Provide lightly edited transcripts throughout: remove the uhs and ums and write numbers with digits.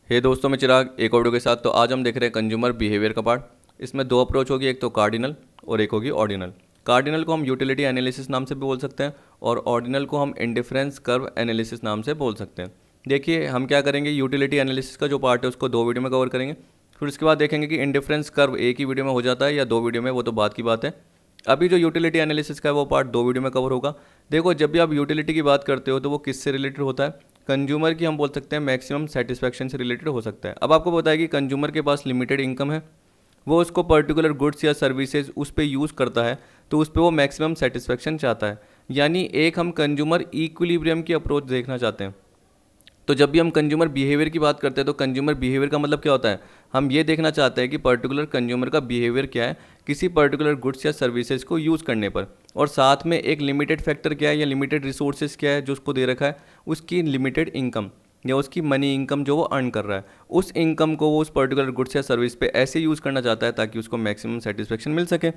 हे दोस्तों, मैं चिराग एक और वीडियो के साथ। तो आज हम देख रहे हैं कंज्यूमर बिहेवियर का पार्ट। इसमें दो अप्रोच होगी, एक तो कार्डिनल और एक होगी ऑर्डिनल। कार्डिनल को हम यूटिलिटी एनालिसिस नाम से भी बोल सकते हैं और ऑर्डिनल को हम इंडिफरेंस कर्व एनालिसिस नाम से बोल सकते हैं। देखिए हम क्या करेंगे, यूटिलिटी एनालिसिस का जो पार्ट है उसको दो वीडियो में कवर करेंगे। फिर उसके बाद देखेंगे कि इंडिफरेंस कर्व एक ही वीडियो में हो जाता है या दो वीडियो में, वो तो बात की बात है। अभी जो यूटिलिटी एनालिसिस का है वो पार्ट दो वीडियो में कवर होगा। देखो, जब भी आप यूटिलिटी की बात करते हो तो वो किससे रिलेटेड होता है? कंज्यूमर की हम बोल सकते हैं मैक्सिमम सेटिस्फैक्शन से रिलेटेड हो सकता है। अब आपको पता है कि कंज्यूमर के पास लिमिटेड इनकम है, वो उसको पर्टिकुलर गुड्स या सर्विसेज उस पर यूज़ करता है, तो उस पर वो मैक्सिमम सेटिस्फैक्शन चाहता है। यानी एक हम कंज्यूमर इक्विलिब्रियम की अप्रोच देखना चाहते हैं। तो जब भी हम कंज्यूमर बिहेवियर की बात करते हैं तो कंज्यूमर बिहेवियर का मतलब क्या होता है? हम ये देखना चाहते हैं कि पर्टिकुलर कंज्यूमर का बिहेवियर क्या है किसी पर्टिकुलर गुड्स या सर्विसेज को यूज़ करने पर, और साथ में एक लिमिटेड फैक्टर क्या है या लिमिटेड रिसोर्सेज क्या है जो उसको दे रखा है, उसकी लिमिटेड इनकम या उसकी मनी इनकम जो वो अर्न कर रहा है, उस इनकम को वो उस पर्टिकुलर गुड्स या सर्विस पे ऐसे यूज़ करना चाहता है ताकि उसको मैक्सिमम सेटिस्फेक्शन मिल सके।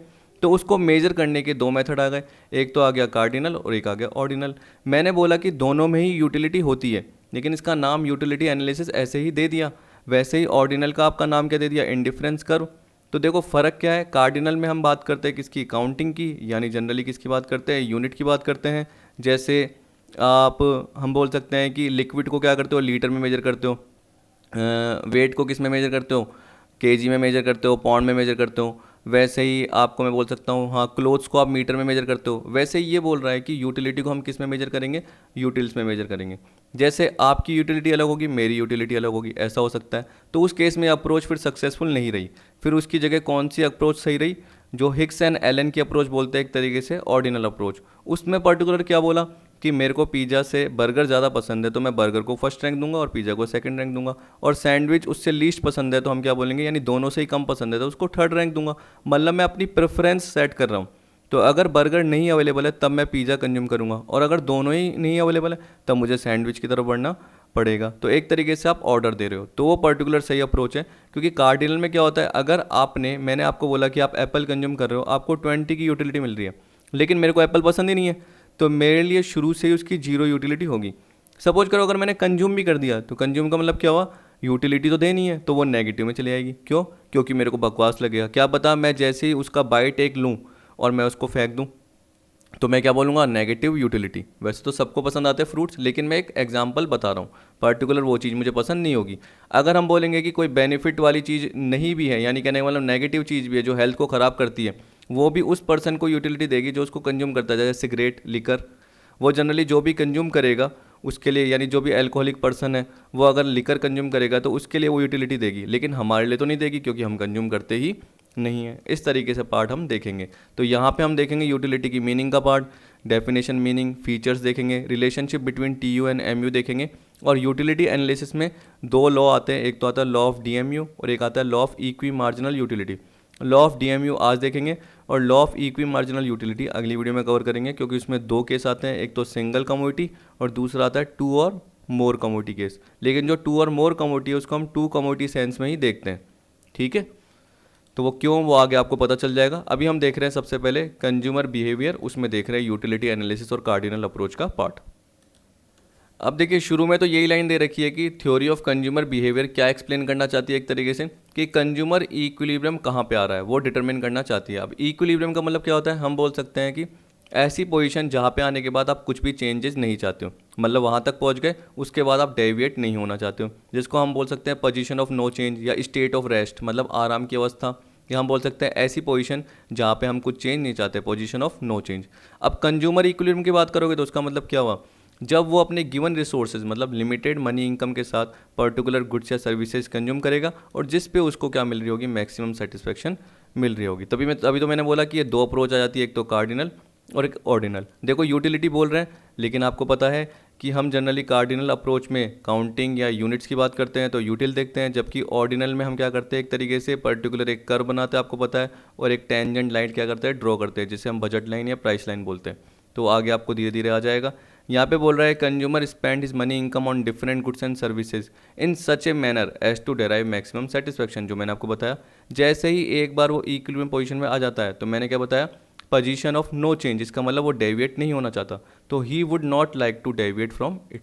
तो उसको मेजर करने के दो मेथड आ गए, एक तो आ गया कार्डिनल और एक आ गया ऑर्डिनल। मैंने बोला कि दोनों में ही यूटिलिटी होती है, लेकिन इसका नाम यूटिलिटी एनालिसिस ऐसे ही दे दिया। वैसे ही ऑर्डिनल का आपका नाम क्या दे दिया? Indifference curve. तो देखो फ़र्क क्या है, कार्डिनल में हम बात करते हैं किसकी? काउंटिंग की, यानी जनरली किसकी बात करते हैं? यूनिट की बात करते हैं। जैसे आप हम बोल सकते हैं कि लिक्विड को क्या करते हो? लीटर में मेजर करते हो। वेट को किस में मेजर करते हो? केजी में मेजर करते हो, पाउंड में मेजर करते हो। वैसे ही आपको मैं बोल सकता हूँ, हाँ, क्लोथ्स को आप मीटर में मेजर करते हो। वैसे ही ये बोल रहा है कि यूटिलिटी को हम किस में मेजर करेंगे? यूटिल्स में मेजर करेंगे। जैसे आपकी यूटिलिटी अलग होगी, मेरी यूटिलिटी अलग होगी, ऐसा हो सकता है। तो उस केस में अप्रोच फिर सक्सेसफुल नहीं रही। फिर उसकी जगह कौन सी अप्रोच सही रही? जो हिक्स एंड एलन की अप्रोच बोलते हैं एक तरीके से, ऑर्डिनल अप्रोच। उसमें पर्टिकुलर क्या बोला कि मेरे को पिज़्ज़ा से बर्गर ज़्यादा पसंद है तो मैं बर्गर को फर्स्ट रैंक दूंगा और पिज़्ज़ा को सेकंड रैंक दूंगा। और सैंडविच उससे लीस्ट पसंद है तो हम क्या बोलेंगे, यानी दोनों से ही कम पसंद है तो उसको थर्ड रैंक दूंगा। मतलब मैं अपनी प्रेफरेंस सेट कर रहा हूँ। तो अगर बर्गर नहीं अवेलेबल है तब मैं पिज़्ज़ा कंज्यूम करूँगा, और अगर दोनों ही नहीं अवेलेबल है तब मुझे सैंडविच की तरफ बढ़ना पड़ेगा। तो एक तरीके से आप ऑर्डर दे रहे हो, तो वो पर्टिकुलर सही अप्रोच है। क्योंकि कार्डिनल में क्या होता है, अगर मैंने आपको बोला कि आप एप्पल कंज्यूम कर रहे हो, आपको 20 की यूटिलिटी मिल रही है, लेकिन मेरे को एप्पल पसंद ही नहीं है, तो मेरे लिए शुरू से ही उसकी जीरो यूटिलिटी होगी। सपोज करो अगर मैंने कंज्यूम भी कर दिया, तो कंज्यूम का मतलब क्या हुआ? यूटिलिटी तो देनी है, तो वो नेगेटिव में चली आएगी। क्यों? क्योंकि मेरे को बकवास लगेगा। क्या पता मैं जैसे ही उसका बाइट एक लूँ और मैं उसको फेंक दूँ, तो मैं क्या बोलूँगा? Negative utility. वैसे तो सबको पसंद आते हैं फ्रूट्स, लेकिन मैं एक एग्जांपल बता रहा हूँ, पर्टिकुलर वो चीज़ मुझे पसंद नहीं होगी। अगर हम बोलेंगे कि कोई बेनिफिट वाली चीज़ नहीं भी है, यानी कहने का मतलब नेगेटिव चीज़ भी है जो हेल्थ को ख़राब करती है, वो भी उस पर्सन को यूटिलिटी देगी जो उसको कंज्यूम करता है। जैसे सिगरेट, लिकर, वो जनरली जो भी कंज्यूम करेगा उसके लिए, यानी जो भी अल्कोहलिक पर्सन है वो अगर लिकर कंज्यूम करेगा तो उसके लिए वो यूटिलिटी देगी, लेकिन हमारे लिए तो नहीं देगी क्योंकि हम कंज्यूम करते ही नहीं है। इस तरीके से पार्ट हम देखेंगे। तो यहाँ पे हम देखेंगे यूटिलिटी की मीनिंग का पार्ट, डेफिनेशन, मीनिंग, फीचर्स देखेंगे, relationship between TU and MU देखेंगे। और यूटिलिटी एनालिसिस में दो लॉ आते हैं, एक तो आता है लॉ ऑफ डीएमयू और एक आता है law of equi marginal utility. Law of DMU आज देखेंगे और law of equi marginal utility अगली वीडियो में कवर करेंगे, क्योंकि उसमें दो केस आते हैं, एक तो सिंगल कमोडिटी और दूसरा आता है टू और मोर कमोडिटी केस। लेकिन जो टू और मोर कमोडिटी है उसको हम टू कमोडिटी सेंस में ही देखते हैं, ठीक है? तो वो क्यों, वो आगे आपको पता चल जाएगा। अभी हम देख रहे हैं सबसे पहले कंज्यूमर बिहेवियर, उसमें देख रहे हैं यूटिलिटी एनालिसिस और कार्डिनल अप्रोच का पार्ट। अब देखिए शुरू में तो यही लाइन दे रखी है कि थ्योरी ऑफ कंज्यूमर बिहेवियर क्या एक्सप्लेन करना चाहती है, एक तरीके से कि कंज्यूमर इक्विलिब्रियम कहाँ पे आ रहा है वो डिटरमिन करना चाहती है। अब इक्विलिब्रियम का मतलब क्या होता है? हम बोल सकते हैं कि ऐसी पोजीशन जहाँ पे आने के बाद आप कुछ भी चेंजेस नहीं चाहते हो, मतलब वहाँ तक पहुँच गए, उसके बाद आप डेविएट नहीं होना चाहते हो, जिसको हम बोल सकते हैं पोजीशन ऑफ नो चेंज या स्टेट ऑफ रेस्ट, मतलब आराम की अवस्था। या हम बोल सकते हैं ऐसी पोजीशन जहाँ पे हम कुछ चेंज नहीं चाहते, पोजीशन ऑफ नो चेंज। अब कंज्यूमर इक्विलिब्रियम की बात करोगे तो उसका मतलब क्या हुआ? जब वो अपने गिवन रिसोर्सेज मतलब लिमिटेड मनी इनकम के साथ पर्टिकुलर गुड्स या सर्विसेज कंज्यूम करेगा और जिस पे उसको क्या मिल रही होगी? मैक्सिमम सेटिस्फेक्शन मिल रही होगी। अभी तो मैंने बोला कि ये दो अप्रोच आ जाती है, एक तो कार्डिनल और एक ऑर्डिनल। देखो यूटिलिटी बोल रहे हैं, लेकिन आपको पता है कि हम जनरली कार्डिनल अप्रोच में काउंटिंग या यूनिट्स की बात करते हैं तो यूटिल देखते हैं, जबकि ऑर्डिनल में हम क्या करते हैं? एक तरीके से पर्टिकुलर एक कर्व बनाते हैं, आपको पता है, और एक टेंजेंट लाइन क्या करते हैं? ड्रॉ करते हैं, जिसे हम बजट लाइन या प्राइस लाइन बोलते हैं। तो आगे आपको धीरे धीरे आ जाएगा। यहाँ पे बोल रहा है consumer spend his money income on different goods and services in such a manner as to derive maximum satisfaction, जो मैंने आपको बताया। जैसे ही एक बार वो इक्विलिब्रियम पोजीशन में आ जाता है तो मैंने क्या बताया? पोजीशन ऑफ नो चेंज, इसका मतलब वो डेविएट नहीं होना चाहता, तो he would not like to deviate from it,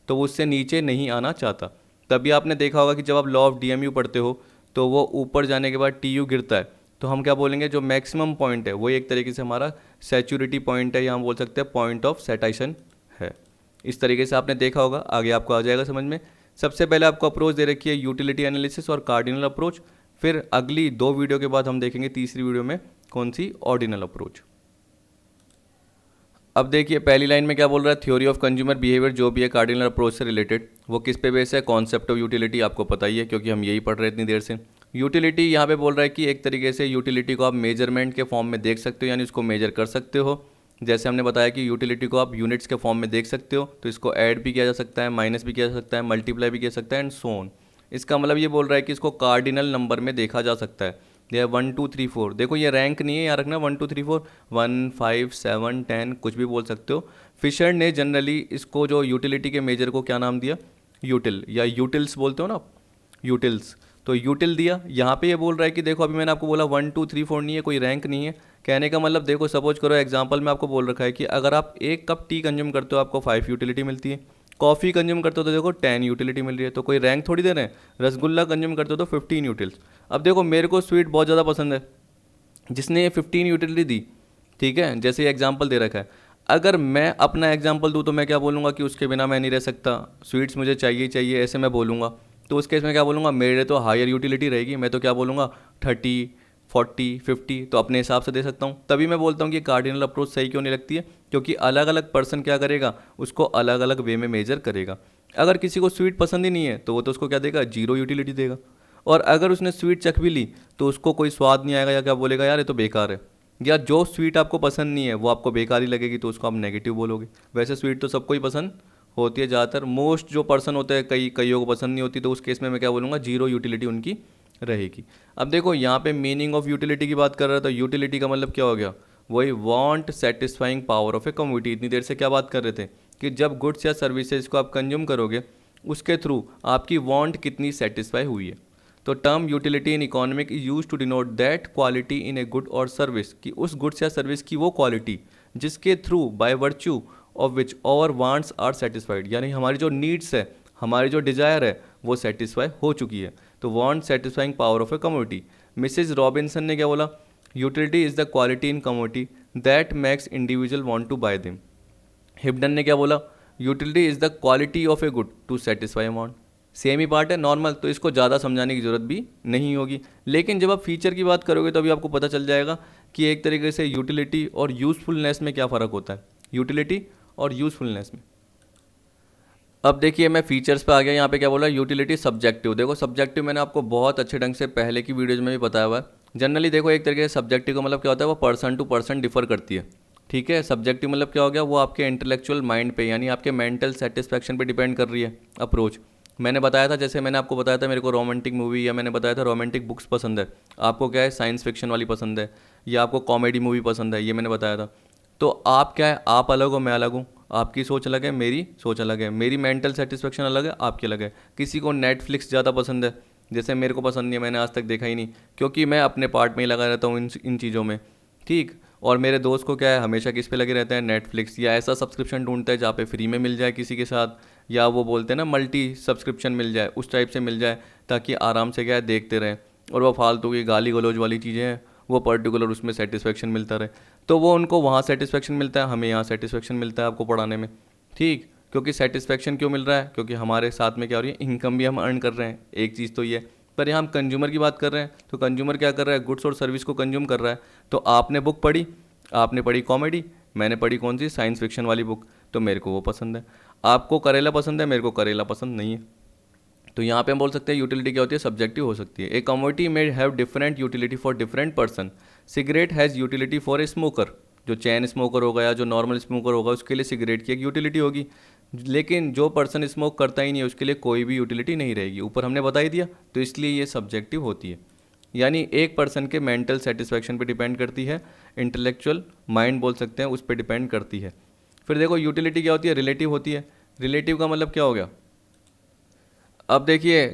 तो वो उससे नीचे नहीं आना चाहता। तभी आपने देखा होगा कि जब आप लॉ ऑफ डीएमयू पढ़ते हो तो वो ऊपर जाने के बाद टीयू गिरता है, तो हम क्या बोलेंगे, जो मैक्सिमम पॉइंट है वो एक तरीके से हमारा सैचुरिटी पॉइंट है, या हम बोल सकते हैं पॉइंट ऑफ सेटाइशन है। इस तरीके से आपने देखा होगा, आगे आपको आ जाएगा समझ में। सबसे पहले आपको अप्रोच दे रखी है यूटिलिटी एनालिसिस और कार्डिनल अप्रोच, फिर अगली 2 वीडियो के बाद हम देखेंगे तीसरी वीडियो में कौन सी, ऑर्डिनल अप्रोच। अब देखिए पहली लाइन में क्या बोल रहा है, थ्योरी ऑफ कंज्यूमर बिहेवियर जो भी है कार्डिनल अप्रोच से रिलेटेड, वो किस पे बेस है, कॉन्सेप्ट ऑफ यूटिलिटी, आपको पता ही है क्योंकि हम यही पढ़ रहे हैं इतनी देर से। यूटिलिटी यहाँ पे बोल रहा है कि एक तरीके से यूटिलिटी को आप मेजरमेंट के फॉर्म में देख सकते हो, यानी उसको मेजर कर सकते हो। जैसे हमने बताया कि यूटिलिटी को आप यूनिट्स के फॉर्म में देख सकते हो, तो इसको ऐड भी किया जा सकता है, माइनस भी किया जा सकता है, मल्टीप्लाई भी किया जा सकता है एंड सो ऑन। इसका मतलब ये बोल रहा है कि इसको कार्डिनल नंबर में देखा जा सकता है। ये 1 2 3 4, देखो ये रैंक नहीं है, यहाँ रखना 1 2 3 4, 1 5 7 10 कुछ भी बोल सकते हो। फिशर ने जनरली इसको जो यूटिलिटी के मेजर को क्या नाम दिया, यूटिल या यूटिल्स बोलते हो ना आप, यूटिल्स, तो यूटिल दिया। यहाँ पे ये बोल रहा है कि देखो अभी मैंने आपको बोला 1 2 3 4 नहीं है, कोई रैंक नहीं है। कहने का मतलब देखो सपोज करो एग्जांपल में आपको बोल रखा है कि अगर आप 1 कप टी कंज्यूम करते हो आपको 5 यूटिलिटी मिलती है, कॉफ़ी कंज्यूम करते हो तो देखो 10 यूटिलिटी मिल रही है, तो कोई रैंक थोड़ी दे रहे हैं। रसगुल्ला कंज्यूम करते हो तो 15 यूटिल्स। अब देखो मेरे को स्वीट बहुत ज़्यादा पसंद है, जिसने ये 15 यूटिलिटी दी, ठीक है, जैसे ये एग्जाम्पल दे रखा है। अगर मैं अपना एग्जाम्पल दूँ तो मैं क्या बोलूँगा कि उसके बिना मैं नहीं रह सकता, स्वीट्स मुझे चाहिए ही चाहिए, ऐसे मैं बोलूँगा। तो उस केस में क्या बोलूँगा, मेरे तो हायर यूटिलिटी रहेगी, मैं तो क्या बोलूँगा 30 40 50, तो अपने हिसाब से दे सकता हूँ। तभी मैं बोलता हूँ कि कार्डिनल अप्रोच सही क्यों नहीं लगती है, क्योंकि अलग अलग पर्सन क्या करेगा, उसको अलग अलग वे में मेजर करेगा। अगर किसी को स्वीट पसंद ही नहीं है तो वो तो उसको क्या देगा, 0 यूटिलिटी देगा। और अगर उसने स्वीट चख भी ली तो उसको कोई स्वाद नहीं आएगा, या क्या बोलेगा यार ये तो बेकार है। या जो स्वीट आपको पसंद नहीं है वो आपको बेकार ही लगेगी, तो उसको आप नेगेटिव बोलोगे। वैसे स्वीट तो सबको ही पसंद होती है ज़्यादातर, मोस्ट जो पर्सन होते हैं, कईयों को पसंद नहीं होती, तो उस केस में मैं क्या बोलूँगा, 0 यूटिलिटी उनकी रहेगी। अब देखो यहाँ पे मीनिंग ऑफ यूटिलिटी की बात कर रहा था, यूटिलिटी का मतलब क्या हो गया, वही want satisfying power of a community. इतनी देर से क्या बात कर रहे थे कि जब गुड्स या सर्विसेज को आप कंज्यूम करोगे उसके थ्रू आपकी वांट कितनी सेटिस्फाई हुई है। तो term utility in economic is use to denote that quality in a good और सर्विस, कि उस गुड्स या सर्विस की वो क्वालिटी जिसके through by virtue of which our wants are satisfied, यानी हमारी जो नीड्स है, हमारी जो डिज़ायर है वो सेटिस्फाई हो चुकी है। तो want satisfying power of a commodity. Mrs Robinson ने क्या बोला, utility is the quality in commodity that makes individual want to buy them. Hibdon ने क्या बोला, utility is the quality of a good to satisfy want. Same ही part है normal, तो इसको ज़्यादा समझाने की ज़रूरत भी नहीं होगी। लेकिन जब आप फीचर की बात करोगे तो अभी आपको पता चल जाएगा कि एक तरीके से यूटिलिटी और यूज़फुलनेस में क्या फ़र्क होता है, यूटिलिटी और यूज़फुलनेस में। अब देखिए मैं फीचर्स पे आ गया, यहाँ पे क्या बोला, यूटिलिटी सब्जेक्टिव। देखो सब्जेक्टिव मैंने आपको बहुत अच्छे ढंग से पहले की वीडियोज़ में भी बताया हुआ है। जनरली देखो एक तरीके से सब्जेक्टिव का मतलब क्या होता है, वो पर्सन टू पर्सन डिफर करती है, ठीक है। सब्जेक्टिव मतलब क्या हो गया, वो आपके इंटेलेक्चुअल माइंड पे यानी आपके मेंटल सेटिस्फैक्शन पे डिपेंड कर रही है अप्रोच। मैंने बताया था, जैसे मैंने आपको बताया था मेरे को रोमांटिक मूवी, या मैंने बताया था रोमांटिक बुक्स पसंद है, आपको क्या है साइंस फिक्शन वाली पसंद है, या आपको कॉमेडी मूवी पसंद है, ये मैंने बताया था। तो आप क्या है, आप अलग हो मैं अलग हूँ, आपकी सोच अलग है मेरी सोच अलग है, मेरी मेंटल सेटिस्फेक्शन अलग है आपकी अलग है। किसी को नेटफ्लिक्स ज़्यादा पसंद है, जैसे मेरे को पसंद नहीं है, मैंने आज तक देखा ही नहीं, क्योंकि मैं अपने पार्ट में ही लगा रहता हूँ इन चीज़ों में, ठीक। और मेरे दोस्त को क्या है, हमेशा किस पे लगे रहते हैं, नेटफ्लिक्स, या ऐसा सब्सक्रिप्शन ढूंढता है जहाँ पे फ्री में मिल जाए किसी के साथ, या वो बोलते हैं ना मल्टी सब्सक्रिप्शन मिल जाए, उस टाइप से मिल जाए ताकि आराम से क्या है देखते रहें। और वो फालतू की गाली गलौज वाली चीज़ें हैं, वो पर्टिकुलर उसमें सेटिस्फेक्शन मिलता रहे, तो वो उनको वहाँ सेटिस्फेक्शन मिलता है, हमें यहाँ सेटिस्फेक्शन मिलता है आपको पढ़ाने में, ठीक। क्योंकि सेटिस्फेक्शन क्यों मिल रहा है, क्योंकि हमारे साथ में क्या हो रही है, इनकम भी हम अर्न कर रहे हैं, एक चीज़ तो ये। पर यहाँ हम कंज्यूमर की बात कर रहे हैं, तो कंज्यूमर क्या कर रहा है, गुड्स और सर्विस को कंज्यूम कर रहा है। तो आपने बुक पढ़ी, आपने पढ़ी कॉमेडी, मैंने पढ़ी कौन सी, साइंस फिक्शन वाली बुक, तो मेरे को वो पसंद है। आपको करेला पसंद है, मेरे को करेला पसंद नहीं है। तो यहाँ पे हम बोल सकते हैं यूटिलिटी क्या होती है, सब्जेक्टिव हो सकती है। ए commodity may have different utility for different person. Cigarette has utility for a smoker, जो चैन स्मोकर होगा या जो नॉर्मल स्मोकर होगा उसके लिए सिगरेट की एक यूटिलिटी होगी, लेकिन जो पर्सन स्मोक करता ही नहीं है उसके लिए कोई भी यूटिलिटी नहीं रहेगी, ऊपर हमने बता ही दिया। तो इसलिए ये सब्जेक्टिव होती है, यानी एक पर्सन के मेंटल सेटिस्फैक्शन पे डिपेंड करती है, इंटेलेक्चुअल माइंड बोल सकते हैं उस पर डिपेंड करती है। फिर देखो यूटिलिटी क्या होती है, रिलेटिव होती है। रिलेटिव का मतलब क्या हो गया, अब देखिए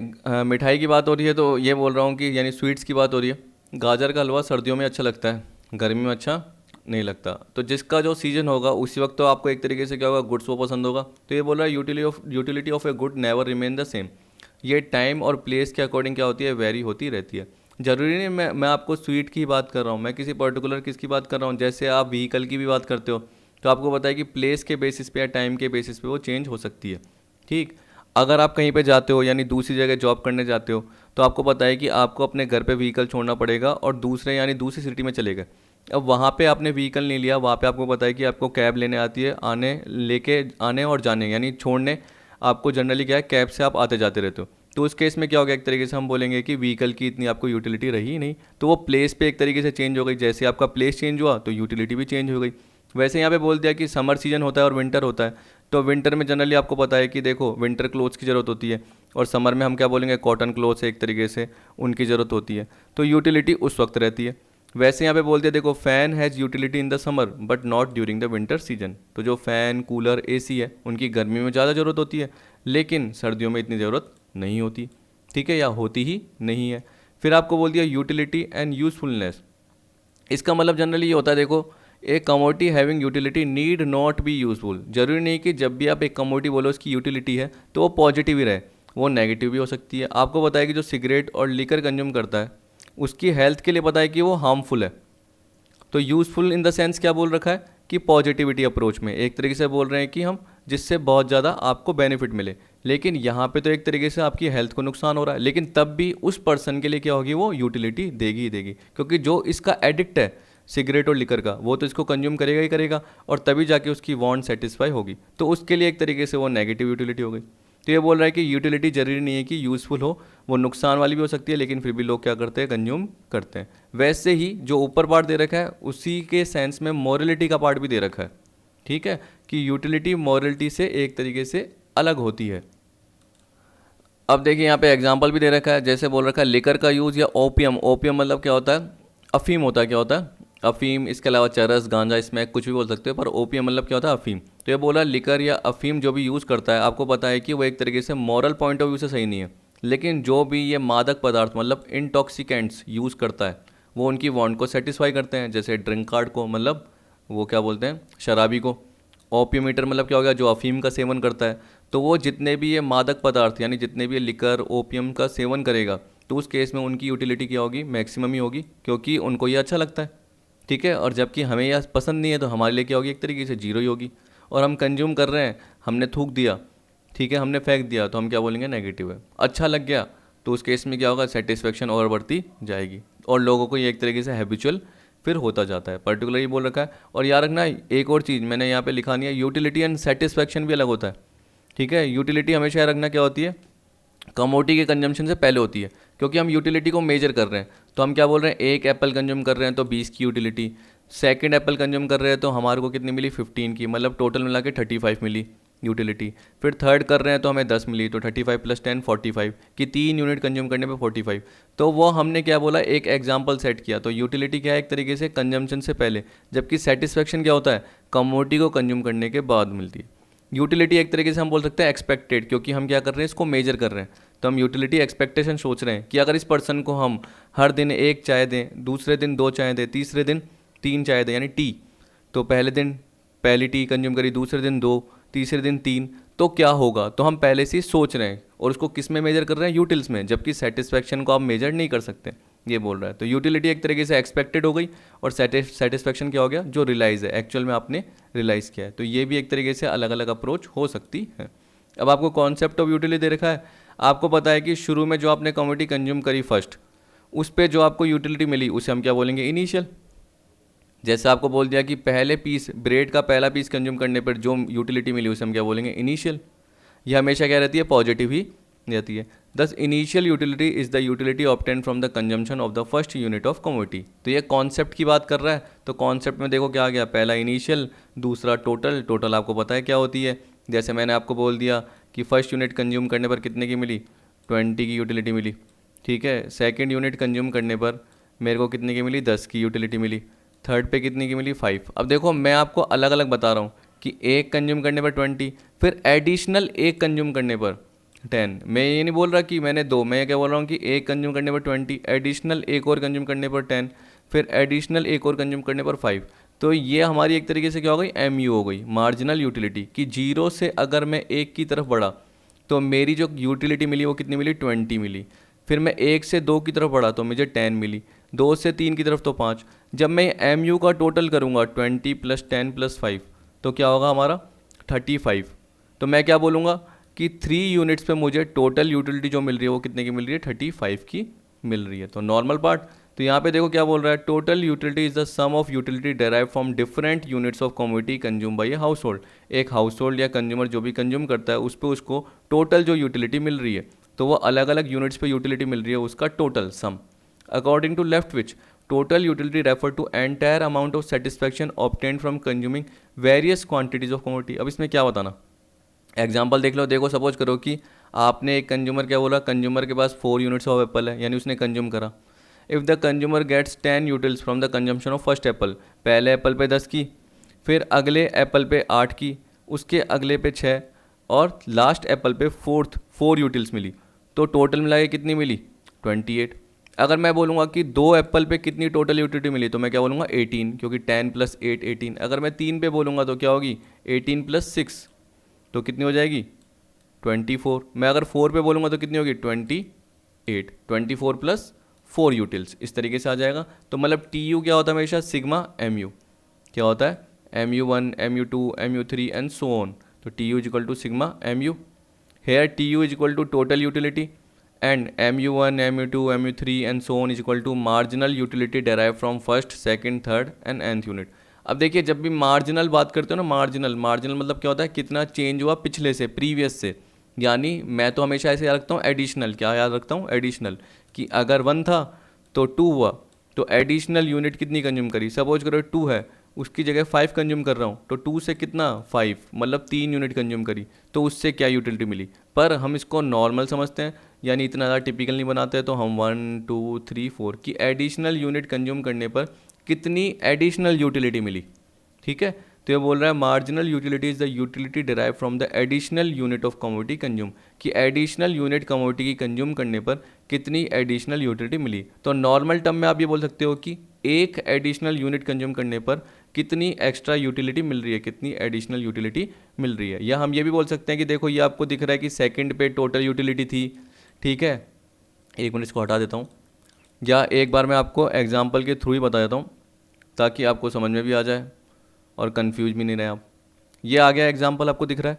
मिठाई की बात हो रही है तो ये बोल रहा हूँ कि यानी स्वीट्स की बात हो रही है। गाजर का हलवा सर्दियों में अच्छा लगता है, गर्मी में अच्छा नहीं लगता। तो जिसका जो सीजन होगा उसी वक्त तो आपको एक तरीके से क्या होगा, गुड्स वो पसंद होगा। तो ये बोल रहा है utility of a good never remain the same, ये टाइम और प्लेस के अकॉर्डिंग क्या होती है, वेरी होती रहती है। ज़रूरी नहीं मैं आपको स्वीट की बात कर रहा हूँ, मैं किसी पर्टिकुलर किसकी बात कर रहा हूँ। जैसे आप व्हीकल की भी बात करते हो तो आपको पता है कि प्लेस के बेसिस पे या टाइम के बेसिस पे वो चेंज हो सकती है। ठीक, अगर आप कहीं पे जाते हो यानी दूसरी जगह जॉब करने जाते हो तो आपको पता है कि आपको अपने घर पे व्हीकल छोड़ना पड़ेगा और दूसरे यानी दूसरी सिटी में चले गए। अब वहाँ पे आपने व्हीकल नहीं लिया, वहाँ पे आपको पता है कि आपको कैब लेने आती है, आने और जाने यानी छोड़ने आपको जनरली क्या है, कैब से आप आते जाते रहते हो। तो उस केस में क्या होगा, एक तरीके से हम बोलेंगे कि व्हीकल की इतनी आपको यूटिलिटी रही ही नहीं, तो वो प्लेस पे एक तरीके से चेंज हो गई। जैसे आपका प्लेस चेंज हुआ तो यूटिलिटी भी चेंज हो गई। वैसे यहाँ पे बोल दिया कि समर सीजन होता है और विंटर होता है, तो विंटर में जनरली आपको पता है कि देखो विंटर क्लोथ्स की ज़रूरत होती है और समर में हम क्या बोलेंगे, कॉटन क्लोथ्स एक तरीके से उनकी ज़रूरत होती है, तो यूटिलिटी उस वक्त रहती है। वैसे यहाँ पे बोलते हैं देखो fan has utility in the summer but not during the winter season. तो जो फ़ैन कूलर एसी है उनकी गर्मी में ज़्यादा ज़रूरत होती है, लेकिन सर्दियों में इतनी ज़रूरत नहीं होती। ठीक है, या होती ही नहीं है। फिर आपको बोल दिया यूटिलिटी एंड यूज़फुलनेस। इसका मतलब जनरली ये होता है देखो, एक commodity having utility need not be useful. जरूरी नहीं कि जब भी आप एक कमोडिटी बोलो उसकी यूटिलिटी है तो वो पॉजिटिव ही रहे, वो नेगेटिव भी हो सकती है। आपको पता है कि जो सिगरेट और लिकर कंज्यूम करता है उसकी हेल्थ के लिए पता है कि वो हार्मफुल है। तो यूज़फुल इन द सेंस क्या बोल रखा है कि पॉजिटिविटी अप्रोच में एक तरीके से बोल रहे हैं कि हम जिससे बहुत ज़्यादा आपको बेनिफिट मिले। लेकिन यहाँ पे तो एक तरीके से आपकी हेल्थ को नुकसान हो रहा है, लेकिन तब भी उस पर्सन के लिए क्या होगी, वो यूटिलिटी देगी ही देगी, क्योंकि जो इसका एडिक्ट है सिगरेट और लिकर का वो तो इसको कंज्यूम करेगा ही करेगा और तभी जाके उसकी वांट सेटिस्फाई होगी, तो उसके लिए एक तरीके से वो नेगेटिव यूटिलिटी हो गई। तो ये बोल रहा है कि यूटिलिटी जरूरी नहीं है कि यूज़फुल हो, वो नुकसान वाली भी हो सकती है, लेकिन फिर भी लोग क्या करते हैं, कंज्यूम करते हैं। वैसे ही जो ऊपर पार्ट दे रखा है उसी के सेंस में मोरलिटी का पार्ट भी दे रखा है। ठीक है, कि यूटिलिटी मोरलिटी से एक तरीके से अलग होती है। अब देखिए यहाँ पे एग्जांपल भी दे रखा है, जैसे बोल रखा है लिकर का यूज़ या ओपियम। ओपियम मतलब क्या होता है, अफीम होता है। क्या होता है, अफीम। इसके अलावा चरस, गांजा, स्मैक कुछ भी बोल सकते हो, पर ओपियम मतलब क्या होता है, अफीम। तो ये बोला लिकर या अफीम जो भी यूज़ करता है, आपको पता है कि वो एक तरीके से मॉरल पॉइंट ऑफ व्यू से सही नहीं है, लेकिन जो भी ये मादक पदार्थ मतलब इंटॉक्सिकेंट्स यूज़ करता है वो उनकी वांट को सेटिस्फाई करते हैं। जैसे ड्रिंक कार्ड को मतलब वो क्या बोलते हैं, शराबी को। ओपियमीटर मतलब क्या हो गया, जो अफीम का सेवन करता है। तो वो जितने भी ये मादक पदार्थ यानी जितने भी ये लिकर ओपियम का सेवन करेगा तो उस केस में उनकी यूटिलिटी क्या होगी, मैक्सिमम ही होगी, क्योंकि उनको ये अच्छा लगता है। ठीक है, और जबकि हमें यह पसंद नहीं है तो हमारे लिए क्या होगी, एक तरीके से जीरो ही होगी। और हम कंज्यूम कर रहे हैं, हमने थूक दिया, ठीक है, हमने फेंक दिया, तो हम क्या बोलेंगे, नेगेटिव है। अच्छा लग गया तो उस केस में क्या होगा, सेटिस्फेक्शन और बढ़ती जाएगी और लोगों को ये एक तरीके से हैबिचुअल फिर होता जाता है। पर्टिकुलर ये बोल रखा है। और याद रखना एक और चीज़ मैंने यहाँ पे लिखा नहीं है, यूटिलिटी एंड सेटिस्फेक्शन भी अलग होता है। ठीक है, यूटिलिटी हमेशा याद रखना क्या होती है, कमोडिटी के कंजम्पशन से पहले होती है, क्योंकि हम यूटिलिटी को मेजर कर रहे हैं। तो हम क्या बोल रहे हैं, एक एप्पल कंज्यूम कर रहे हैं तो 20 की यूटिलिटी, सेकंड एप्पल कंज्यूम कर रहे हैं तो हमारे को कितनी मिली, 15 की, मतलब टोटल मिला के 35 मिली यूटिलिटी। फिर थर्ड कर रहे हैं तो हमें 10 मिली, तो 35 + 10 45 की 3 यूनिट कंज्यूम करने पे 45। तो वो हमने क्या बोला, एक एग्जाम्पल सेट किया। तो यूटिलिटी क्या है, एक तरीके से कंजम्पशन से पहले, जबकि सेटिस्फेक्शन क्या होता है, कमोडिटी को कंज्यूम करने के बाद मिलती है। यूटिलिटी एक तरीके से हम बोल सकते हैं एक्सपेक्टेड, क्योंकि हम क्या कर रहे हैं, इसको मेजर कर रहे हैं। तो हम यूटिलिटी एक्सपेक्टेशन सोच रहे हैं कि अगर इस पर्सन को हम हर दिन एक चाय दें, दूसरे दिन 2 चाय दें, तीसरे दिन 3 चाय दें यानी टी, तो पहले दिन पहली टी कंज्यूम करी, दूसरे दिन 2, तीसरे दिन 3, तो क्या होगा। तो हम पहले से ही सोच रहे हैं और उसको किस में मेजर कर रहे हैं, यूटिल्स में, जबकि सेटिस्फेक्शन को आप मेजर नहीं कर सकते, ये बोल रहा है। तो यूटिलिटी एक तरीके से एक्सपेक्टेड हो गई और सेटिस्फेक्शन क्या हो गया, जो रियलाइज़ है, एक्चुअल में आपने रियलाइज़ किया है। तो ये भी एक तरीके से अलग अलग अप्रोच हो सकती है। अब आपको कॉन्सेप्ट ऑफ यूटिलिटी दे रखा है। आपको पता है कि शुरू में जो आपने कमोडिटी कंज्यूम करी फर्स्ट, उस पर जो आपको यूटिलिटी मिली उसे हम क्या बोलेंगे, इनिशियल। जैसे आपको बोल दिया कि पहले पीस ब्रेड का पहला पीस कंज्यूम करने पर जो यूटिलिटी मिली उसे हम क्या बोलेंगे, इनिशियल। ये हमेशा क्या रहती है, पॉजिटिव ही रहती है। दस initial utility is the utility obtain from the consumption of the first unit of commodity. तो ये कॉन्सेप्ट की बात कर रहा है। तो कॉन्सेप्ट में देखो क्या आ गया, पहला इनिशियल, दूसरा टोटल। टोटल आपको पता है क्या होती है, जैसे मैंने आपको बोल दिया कि फर्स्ट यूनिट कंज्यूम करने पर कितने की मिली, 20 की यूटिलिटी मिली। ठीक है, सेकेंड यूनिट कंज्यूम करने पर मेरे को कितने की मिली, 10 की यूटिलिटी मिली। थर्ड पे कितने की मिली, 5। अब देखो मैं आपको अलग अलग बता रहा हूँ कि एक कंज्यूम करने पर 20, फिर एडिशनल एक कंज्यूम करने पर 10। मैं ये नहीं बोल रहा कि मैंने 2, मैं क्या बोल रहा हूँ कि एक कंज्यूम करने पर 20, एडिशनल एक और कंज्यूम करने पर 10, फिर एडिशनल एक और कंज्यूम करने पर 5। तो ये हमारी एक तरीके से क्या हो गई, MU हो गई, मार्जिनल यूटिलिटी, कि 0 से अगर मैं 1 की तरफ बढ़ा तो मेरी जो यूटिलिटी मिली वो कितनी मिली, 20 मिली। फिर मैं 1 से 2 की तरफ बढ़ा तो मुझे 10 मिली, 2 से 3 की तरफ तो 5। जब मैं एम यू का टोटल करूँगा 20 + 10 + 5 तो क्या होगा हमारा 35। तो मैं क्या बोलूँगा कि 3 यूनिट्स पे मुझे टोटल यूटिलिटी जो मिल रही है वो कितने की मिल रही है, 35 की मिल रही है। तो नॉर्मल पार्ट, तो यहाँ पे देखो क्या बोल रहा है, total utility is the sum of utility derive from different units of commodity consume by a household. एक हाउस होल्ड या कंज्यूमर जो भी कंज्यूम करता है उस पर उसको टोटल जो यूटिलिटी मिल रही है, तो वो अलग अलग यूनिट्स पे यूटिलिटी मिल रही है, उसका total sum. According to Leftwich total utility refer to entire amount of satisfaction obtained from consuming various quantities of commodity. अब इसमें क्या बताना, एग्जाम्पल देख लो। देखो सपोज करो कि आपने एक कंज्यूमर क्या बोला, कंज्यूमर के पास 4 यूनिट्स ऑफ एप्पल है, यानी उसने कंज्यूम करा। If the consumer gets 10 utils from the consumption of first apple, पहले एप्पल पे 10 की, फिर अगले एप्पल पे 8 की, उसके अगले पे 6 और लास्ट एप्पल पे 4 यूटिल्स मिली, तो टोटल मिला के कितनी मिली 28। अगर मैं बोलूँगा कि 2 एप्पल पे कितनी टोटल यूटिलिटी मिली तो मैं क्या बोलूँगा 18, क्योंकि 10 + 8 18। अगर मैं 3 पे बोलूँगा तो क्या होगी 18 + 6 तो कितनी हो जाएगी 24। मैं अगर 4 पे बोलूँगा तो कितनी होगी 28, 24 + 4 यूटिल्स, इस तरीके से आ जाएगा। तो मतलब टी यू क्या होता है हमेशा, सिग्मा एम यू क्या होता है, MU1 MU2 MU3 and so on. तो T U is equal to sigma M U. Here T U is equal to total utility and MU1 MU2 MU3 and so on is equal to marginal utility derive from first, second, third and nth unit. अब देखिए जब भी marginal बात करते हो ना, marginal मतलब क्या होता है, कितना चेंज हुआ पिछले से, प्रीवियस से। यानी मैं तो हमेशा ऐसे याद रखता हूँ एडिशनल, क्या याद रखता हूँ एडिशनल, कि अगर 1 था तो 2 हुआ तो एडिशनल यूनिट कितनी कंज्यूम करी। सपोज करो 2 है, उसकी जगह 5 कंज्यूम कर रहा हूँ, तो 2 से कितना 5, मतलब 3 यूनिट कंज्यूम करी, तो उससे क्या यूटिलिटी मिली। पर हम इसको नॉर्मल समझते हैं, यानी इतना ज़्यादा टिपिकल नहीं बनाते हैं, तो हम 1 2 3 4 की एडिशनल यूनिट कंज्यूम करने पर कितनी एडिशनल यूटिलिटी मिली। ठीक है, तो ये बोल रहा है marginal utility is the utility derive from the additional unit of commodity consume, कि एडिशनल यूनिट कमोडिटी की कंज्यूम करने पर कितनी एडिशनल यूटिलिटी मिली। तो नॉर्मल टर्म में आप ये बोल सकते हो कि एक एडिशनल यूनिट कंज्यूम करने पर कितनी एक्स्ट्रा यूटिलिटी मिल रही है, कितनी एडिशनल यूटिलिटी मिल रही है। या हम ये भी बोल सकते हैं कि देखो ये आपको दिख रहा है कि सेकंड पे टोटल यूटिलिटी थी, ठीक है, एक मिनट इसको हटा देता हूँ, या एक बार मैं आपको एग्जाम्पल के थ्रू ही बता देता हूँ ताकि आपको समझ में भी आ जाए और कंफ्यूज भी नहीं रहे आप। ये आ गया एग्जाम्पल, आपको दिख रहा है।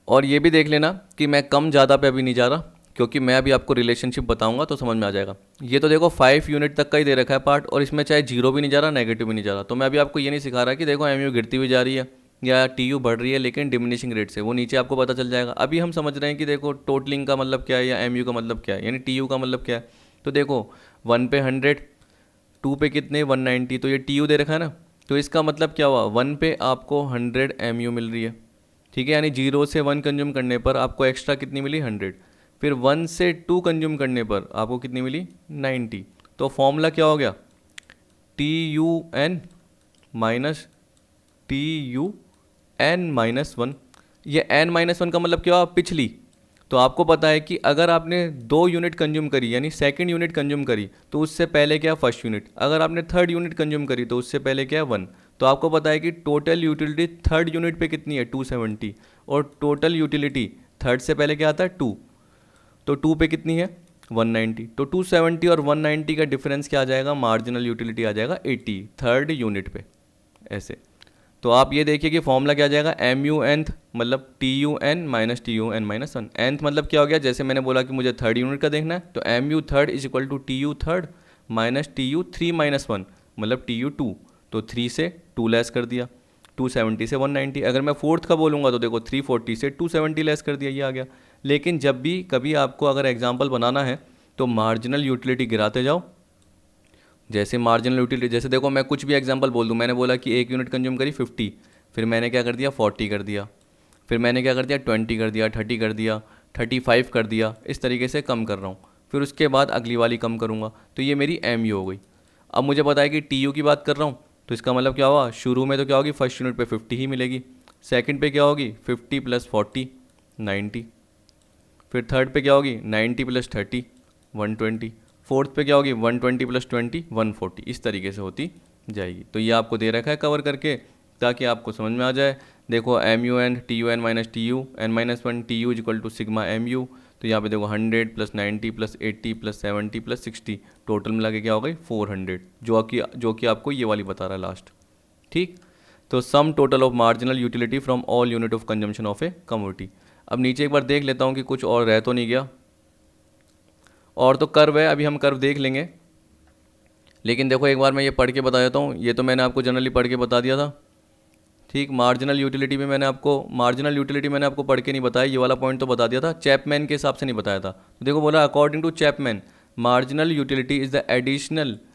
और ये भी देख लेना कि मैं कम ज़्यादा पे अभी नहीं जा रहा, क्योंकि मैं अभी आपको रिलेशनशिप बताऊंगा तो समझ में आ जाएगा। ये तो देखो 5 यूनिट तक का ही दे रखा है पार्ट, और इसमें चाहे 0 भी नहीं जा रहा, नेगेटिव भी नहीं जा रहा। तो मैं अभी आपको ये नहीं सिखा रहा कि देखो MU गिरती हुई जा रही है या TU बढ़ रही है, लेकिन डिमिनिशिंग रेट से, वो नीचे आपको पता चल जाएगा। अभी हम समझ रहे हैं कि देखो टोटलिंग का मतलब क्या है या MU का मतलब क्या है, यानी TU का मतलब क्या है। तो देखो 1 पे 100, 2 पे कितने 190, तो ये TU दे रखा है ना, तो इसका मतलब क्या हुआ 1 पे आपको 100 MU मिल रही है, ठीक है, यानी 0 से 1 कंज्यूम करने पर आपको एक्स्ट्रा कितनी मिली 100। फिर 1 से 2 कंज्यूम करने पर आपको कितनी मिली 90। तो फॉर्मूला क्या हो गया TUN माइनस TUN-1। ये n-1 का मतलब क्या हुआ पिछली। तो आपको पता है कि अगर आपने 2 यूनिट कंज्यूम करी यानी सेकंड यूनिट कंज्यूम करी तो उससे पहले क्या फर्स्ट यूनिट, अगर आपने थर्ड यूनिट कंज्यूम करी तो उससे पहले क्या 1। तो आपको पता है कि टोटल यूटिलिटी थर्ड यूनिट पे कितनी है 270, और टोटल यूटिलिटी थर्ड से पहले क्या आता है 2, तो 2 पे कितनी है 190। तो 270 और 190 का डिफरेंस क्या आ जाएगा, मार्जिनल यूटिलिटी आ जाएगा 80 थर्ड यूनिट पे, ऐसे। तो आप ये देखिए कि फॉर्मूला क्या आ जाएगा MU-nth मतलब TUN माइनस TUN-1। nth मतलब क्या हो गया, जैसे मैंने बोला कि मुझे थर्ड यूनिट का देखना है, तो MU third is equal to TU third minus TU3-1 मतलब TU2। तो 3 से 2 लेस कर दिया, 270 से 190। अगर मैं फोर्थ का बोलूँगा तो देखो 340 से 270 लेस कर दिया, ये आ गया। लेकिन जब भी कभी आपको अगर एग्जाम्पल बनाना है तो मार्जिनल यूटिलिटी गिराते जाओ। जैसे मार्जिनल यूटिलिटी, जैसे देखो मैं कुछ भी एग्जांपल बोल दूं, मैंने बोला कि एक यूनिट कंज्यूम करी 50, फिर मैंने क्या कर दिया 40 कर दिया, फिर मैंने क्या कर दिया 20 कर दिया, 30 कर दिया, 35 कर दिया, इस तरीके से कम कर रहा हूँ। फिर उसके बाद अगली वाली कम करूँगा, तो ये मेरी MU हो गई। अब मुझे पता है कि TU की बात कर रहा हूँ, तो इसका मतलब क्या हुआ, शुरू में तो क्या होगी फर्स्ट यूनिट पे 50 ही मिलेगी, सेकंड पे क्या होगी 50 + 40 90, फिर थर्ड पे क्या होगी 90 + 30 120, फोर्थ पे क्या होगी 120 + 20 140, इस तरीके से होती जाएगी। तो ये आपको दे रखा है कवर करके ताकि आपको समझ में आ जाए। देखो M U N T U N minus T U N minus one T U equal to sigma M U. तो यहाँ पे देखो 100 plus 90 plus 80 plus 70 plus 60, total मिला के क्या हो गई 400, जो कि आपको ये वाली बता रहा है लास्ट। ठीक, तो sum total of marginal utility from all unit of consumption of a commodity. अब नीचे एक बार देख लेता हूँ कि कुछ और रह तो नहीं गया। और तो कर्व है, अभी हम कर्व देख लेंगे, लेकिन देखो एक बार मैं ये पढ़ के बता देता हूँ। ये तो मैंने आपको जनरली पढ़ के बता दिया था। ठीक, मार्जिनल यूटिलिटी मैंने आपको पढ़ के नहीं बताया, ये वाला पॉइंट तो बता दिया था, चैपमैन के हिसाब से नहीं बताया था। तो देखो बोला according to Chapman marginal utility is the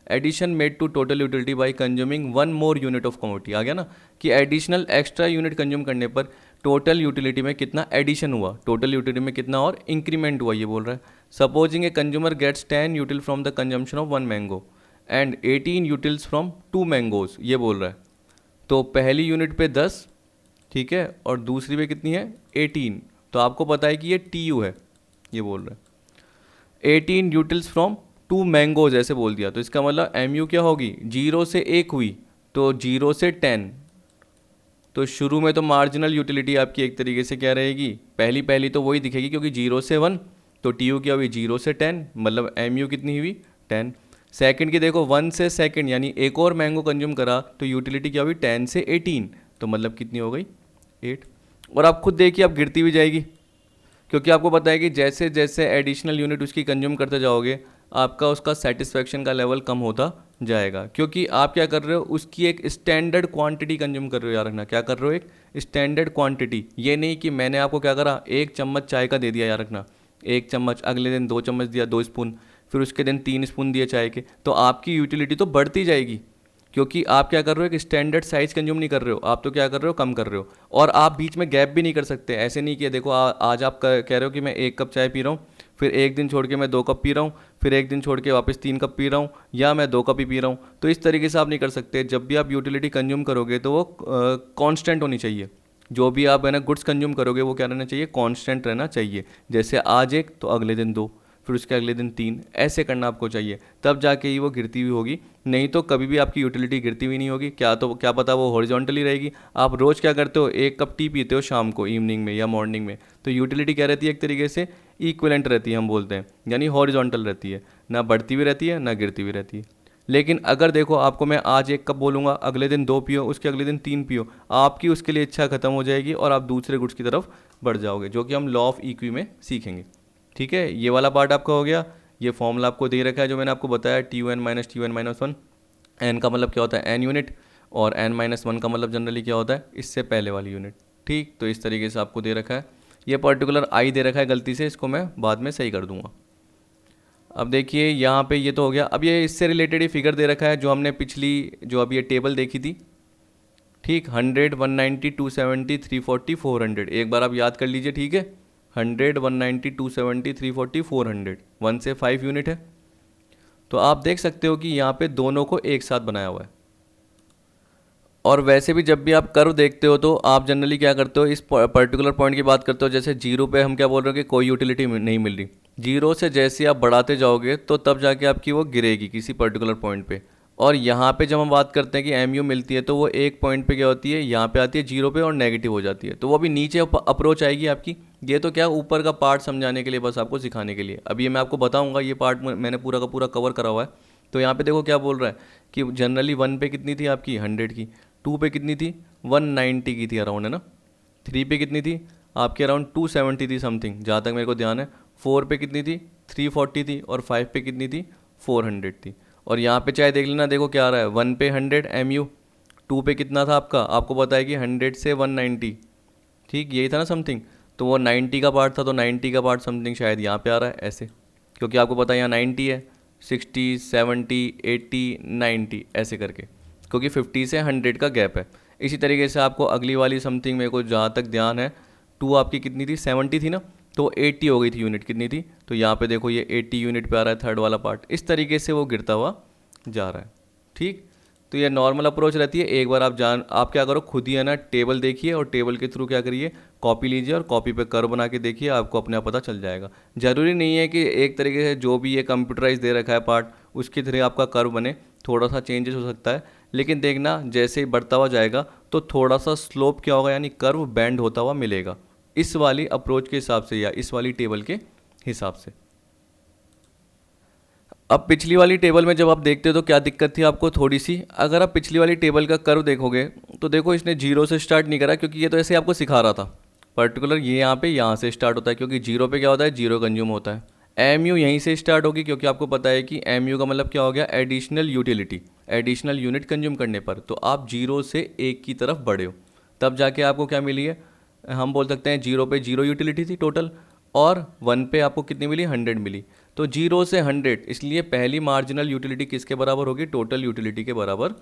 addition made to total utility by consuming one more unit of commodity. आ गया ना कि एडिशनल एक्स्ट्रा यूनिट कंज्यूम करने पर टोटल यूटिलिटी में कितना एडिशन हुआ, टोटल यूटिलिटी में कितना और इंक्रीमेंट हुआ, ये बोल रहा है। Supposing a consumer gets 10 util from the consumption of 1 mango and 18 utils from 2 mangoes, ये बोल रहा है। तो पहली यूनिट पे 10, ठीक है, और दूसरी पे कितनी है 18। तो आपको पता है कि ये TU है, ये बोल रहा है 18 यूटिल्स फ्रॉम 2 मैंगोज, ऐसे बोल दिया। तो इसका मतलब MU क्या होगी, 0 से 1 हुई तो 0 से 10। तो शुरू में तो मार्जिनल यूटिलिटी आपकी एक तरीके से क्या रहेगी, पहली तो वही दिखेगी क्योंकि 0 से 1, तो TU क्या हुई 0 से 10, मतलब MU कितनी हुई 10। सेकंड की देखो 1 से सेकंड यानी एक और मैंगो कंज्यूम करा तो यूटिलिटी क्या हुई 10 से 18, तो मतलब कितनी हो गई 8। और आप खुद देखिए, आप गिरती भी जाएगी क्योंकि आपको पता है कि जैसे जैसे एडिशनल यूनिट उसकी कंज्यूम करते जाओगे आपका उसका सेटिस्फेक्शन का लेवल कम होता जाएगा, क्योंकि आप क्या कर रहे हो, उसकी एक स्टैंडर्ड क्वांटिटी कंज्यूम कर रहे हो। याद रखना, क्या कर रहे हो, एक स्टैंडर्ड क्वांटिटी। ये नहीं कि मैंने आपको क्या करा, 1 चम्मच चाय का दे दिया, याद रखना 1 चम्मच, अगले दिन 2 चम्मच दिया, 2 स्पून, फिर उसके दिन 3 स्पून दिए चाय के, तो आपकी यूटिलिटी तो बढ़ती जाएगी क्योंकि आप क्या कर रहे हो, एक स्टैंडर्ड साइज कंज्यूम नहीं कर रहे हो, आप तो क्या कर रहे हो, कम कर रहे हो। और आप बीच में गैप भी नहीं कर सकते, ऐसे नहीं कि देखो आज आप कह रहे हो कि मैं 1 कप चाय पी रहा हूँ, फिर एक दिन छोड़ के मैं 2 कप पी रहा हूँ, फिर एक दिन छोड़ के वापस 3 कप पी रहा हूँ, या मैं 2 कप ही पी रहा हूँ। तो इस तरीके से आप नहीं कर सकते। जब भी आप यूटिलिटी कंज्यूम करोगे तो वो कांस्टेंट होनी चाहिए। जो भी आप है ना गुड्स कंज्यूम करोगे वो क्या रहना चाहिए, कांस्टेंट रहना चाहिए। जैसे आज 1 तो अगले दिन 2, फिर उसके अगले दिन 3, ऐसे करना आपको चाहिए, तब जाके ही वो गिरती हुई होगी। नहीं तो कभी भी आपकी यूटिलिटी गिरती हुई नहीं होगी। क्या पता वो हॉरिजॉन्टली रहेगी। आप रोज़ क्या करते हो, 1 कप टी पीते हो शाम को, इवनिंग में या मॉर्निंग में, तो यूटिलिटी क्या रहती है, एक तरीके से इक्विवेलेंट रहती है, हम बोलते हैं, यानी हॉरिजॉन्टल रहती है, ना बढ़ती भी रहती है ना गिरती भी रहती है। लेकिन अगर देखो आपको मैं आज 1 कप बोलूँगा, अगले दिन 2 पियो, उसके अगले दिन 3 पियो, आपकी उसके लिए इच्छा खत्म हो जाएगी और आप दूसरे गुड्स की तरफ बढ़ जाओगे, जो कि हम लॉ ऑफ इक्वी में सीखेंगे। ठीक है, ये वाला पार्ट आपका हो गया। ये फॉर्मूला आपको दे रखा है जो मैंने आपको बताया, TUN minus TUN minus 1। N का मतलब क्या होता है, एन यूनिट, और N-1 का मतलब जनरली क्या होता है, इससे पहले वाली यूनिट। ठीक, तो इस तरीके से आपको दे रखा है। ये पर्टिकुलर आई दे रखा है गलती से, इसको मैं बाद में सही कर दूंगा। अब देखिए यहाँ पे ये तो हो गया। अब ये इससे रिलेटेड ही फिगर दे रखा है जो हमने पिछली जो अभी ये टेबल देखी थी। ठीक, 100, 190, 270, 340, 400, एक बार आप याद कर लीजिए। ठीक है, 100, 190, 270, 340, 400, 1 से 5 यूनिट है। तो आप देख सकते हो कि यहाँ पे दोनों को एक साथ बनाया हुआ है। और वैसे भी जब भी आप कर्व देखते हो तो आप जनरली क्या करते हो, इस पर्टिकुलर पॉइंट की बात करते हो। जैसे 0 पे हम क्या बोल रहे हो कि कोई यूटिलिटी नहीं मिल रही। 0 से जैसे आप बढ़ाते जाओगे तो तब जाके आपकी वो गिरेगी किसी पर्टिकुलर पॉइंट पे। और यहाँ पे जब हम बात करते हैं कि MU मिलती है तो वो एक पॉइंट पे क्या होती है, यहाँ पे आती है 0 पे और नेगेटिव हो जाती है, तो वो अभी नीचे अप्रोच आएगी आपकी। ये तो क्या ऊपर का पार्ट समझाने के लिए, बस आपको सिखाने के लिए। अभी ये मैं आपको बताऊँगा, ये पार्ट मैंने पूरा का पूरा कवर करा हुआ है। तो यहाँ पे देखो क्या बोल रहा है कि जनरली 1 पे कितनी थी आपकी 100 की, 2 पे कितनी थी 190 की थी अराउंड, है ना। 3 पे कितनी थी आपके अराउंड 270 थी समथिंग, जहाँ तक मेरे को ध्यान है। 4 पे कितनी थी 340 थी, और 5 पे कितनी थी 400 थी। और यहाँ पे चाहे देख लेना, देखो क्या आ रहा है, 1 पे 100 MU, 2 पे कितना था आपका, आपको पता है कि 100 से 190, ठीक यही था ना समथिंग। तो वो 90 का पार्ट था, तो 90 का पार्ट समथिंग शायद यहाँ पे आ रहा है ऐसे, क्योंकि आपको पता है यहाँ 90 है, 60, 70, 80, 90 ऐसे करके, क्योंकि 50 से 100 का गैप है। इसी तरीके से आपको अगली वाली समथिंग, मेरे को जहाँ तक ध्यान है 2 आपकी कितनी थी 70 थी ना, तो 80 हो गई थी यूनिट, कितनी थी, तो यहाँ पे देखो ये 80 यूनिट पे आ रहा है थर्ड वाला पार्ट। इस तरीके से वो गिरता हुआ जा रहा है। ठीक, तो ये नॉर्मल अप्रोच रहती है। एक बार आप क्या करो, खुद ही है ना टेबल देखिए और टेबल के थ्रू क्या करिए, कॉपी लीजिए और कॉपी पे कर्व बना के देखिए, आपको अपने आप पता चल जाएगा। ज़रूरी नहीं है कि एक तरीके से जो भी ये कंप्यूटराइज दे रखा है पार्ट उसके थ्रू आपका कर्व बने, थोड़ा सा चेंजेस हो सकता है, लेकिन देखना जैसे ही बढ़ता हुआ जाएगा तो थोड़ा सा स्लोप क्या होगा, यानी कर्व बैंड होता हुआ मिलेगा, इस वाली अप्रोच के हिसाब से या इस वाली टेबल के हिसाब से। अब पिछली वाली टेबल में जब आप देखते हो तो क्या दिक्कत थी आपको थोड़ी सी, अगर आप पिछली वाली टेबल का कर्व देखोगे तो देखो इसने जीरो से स्टार्ट नहीं करा, क्योंकि ये तो ऐसे आपको सिखा रहा था पर्टिकुलर, ये यहाँ से स्टार्ट होता है, क्योंकि जीरो पे क्या होता है, जीरो कंज्यूम होता है। एम यू यहीं से स्टार्ट होगी, क्योंकि आपको पता है कि एम यू का मतलब क्या हो गया, additional utility, additional unit consume करने पर। तो आप जीरो से एक की तरफ बढ़े हो, तब जाके आपको क्या मिली है, हम बोल सकते हैं जीरो पे जीरो यूटिलिटी थी टोटल, और 1 पे आपको कितनी मिली, 100 मिली। तो 0 से 100, इसलिए पहली मार्जिनल यूटिलिटी किसके बराबर होगी, टोटल यूटिलिटी के बराबर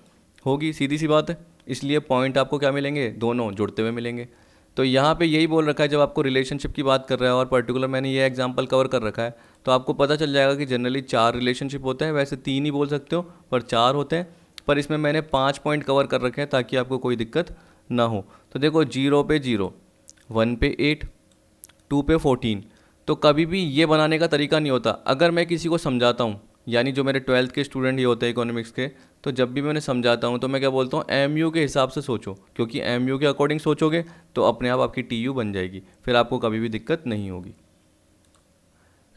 होगी, सीधी सी बात है। इसलिए पॉइंट आपको क्या मिलेंगे, दोनों जुड़ते हुए मिलेंगे। तो यहाँ पे यही बोल रखा है, जब आपको रिलेशनशिप की बात कर रहा है और पर्टिकुलर मैंने ये एग्जांपल कवर कर रखा है, तो आपको पता चल जाएगा कि जनरली 4 रिलेशनशिप होते हैं, वैसे 3 ही बोल सकते हो पर 4 होते हैं, पर इसमें मैंने 5 पॉइंट कवर कर रखे हैं ताकि आपको कोई दिक्कत ना हो। तो देखो 0 पे 0, 1 पे 8, 2 पे 14। तो कभी भी ये बनाने का तरीका नहीं होता। अगर मैं किसी को समझाता हूँ, यानी जो मेरे 12th के स्टूडेंट ही होते हैं इकोनॉमिक्स के, तो जब भी मैं उन्हें समझाता हूँ तो मैं क्या बोलता हूँ, एमयू के हिसाब से सोचो, क्योंकि एमयू के अकॉर्डिंग सोचोगे तो अपने आप आपकी टीयू बन जाएगी, फिर आपको कभी भी दिक्कत नहीं होगी।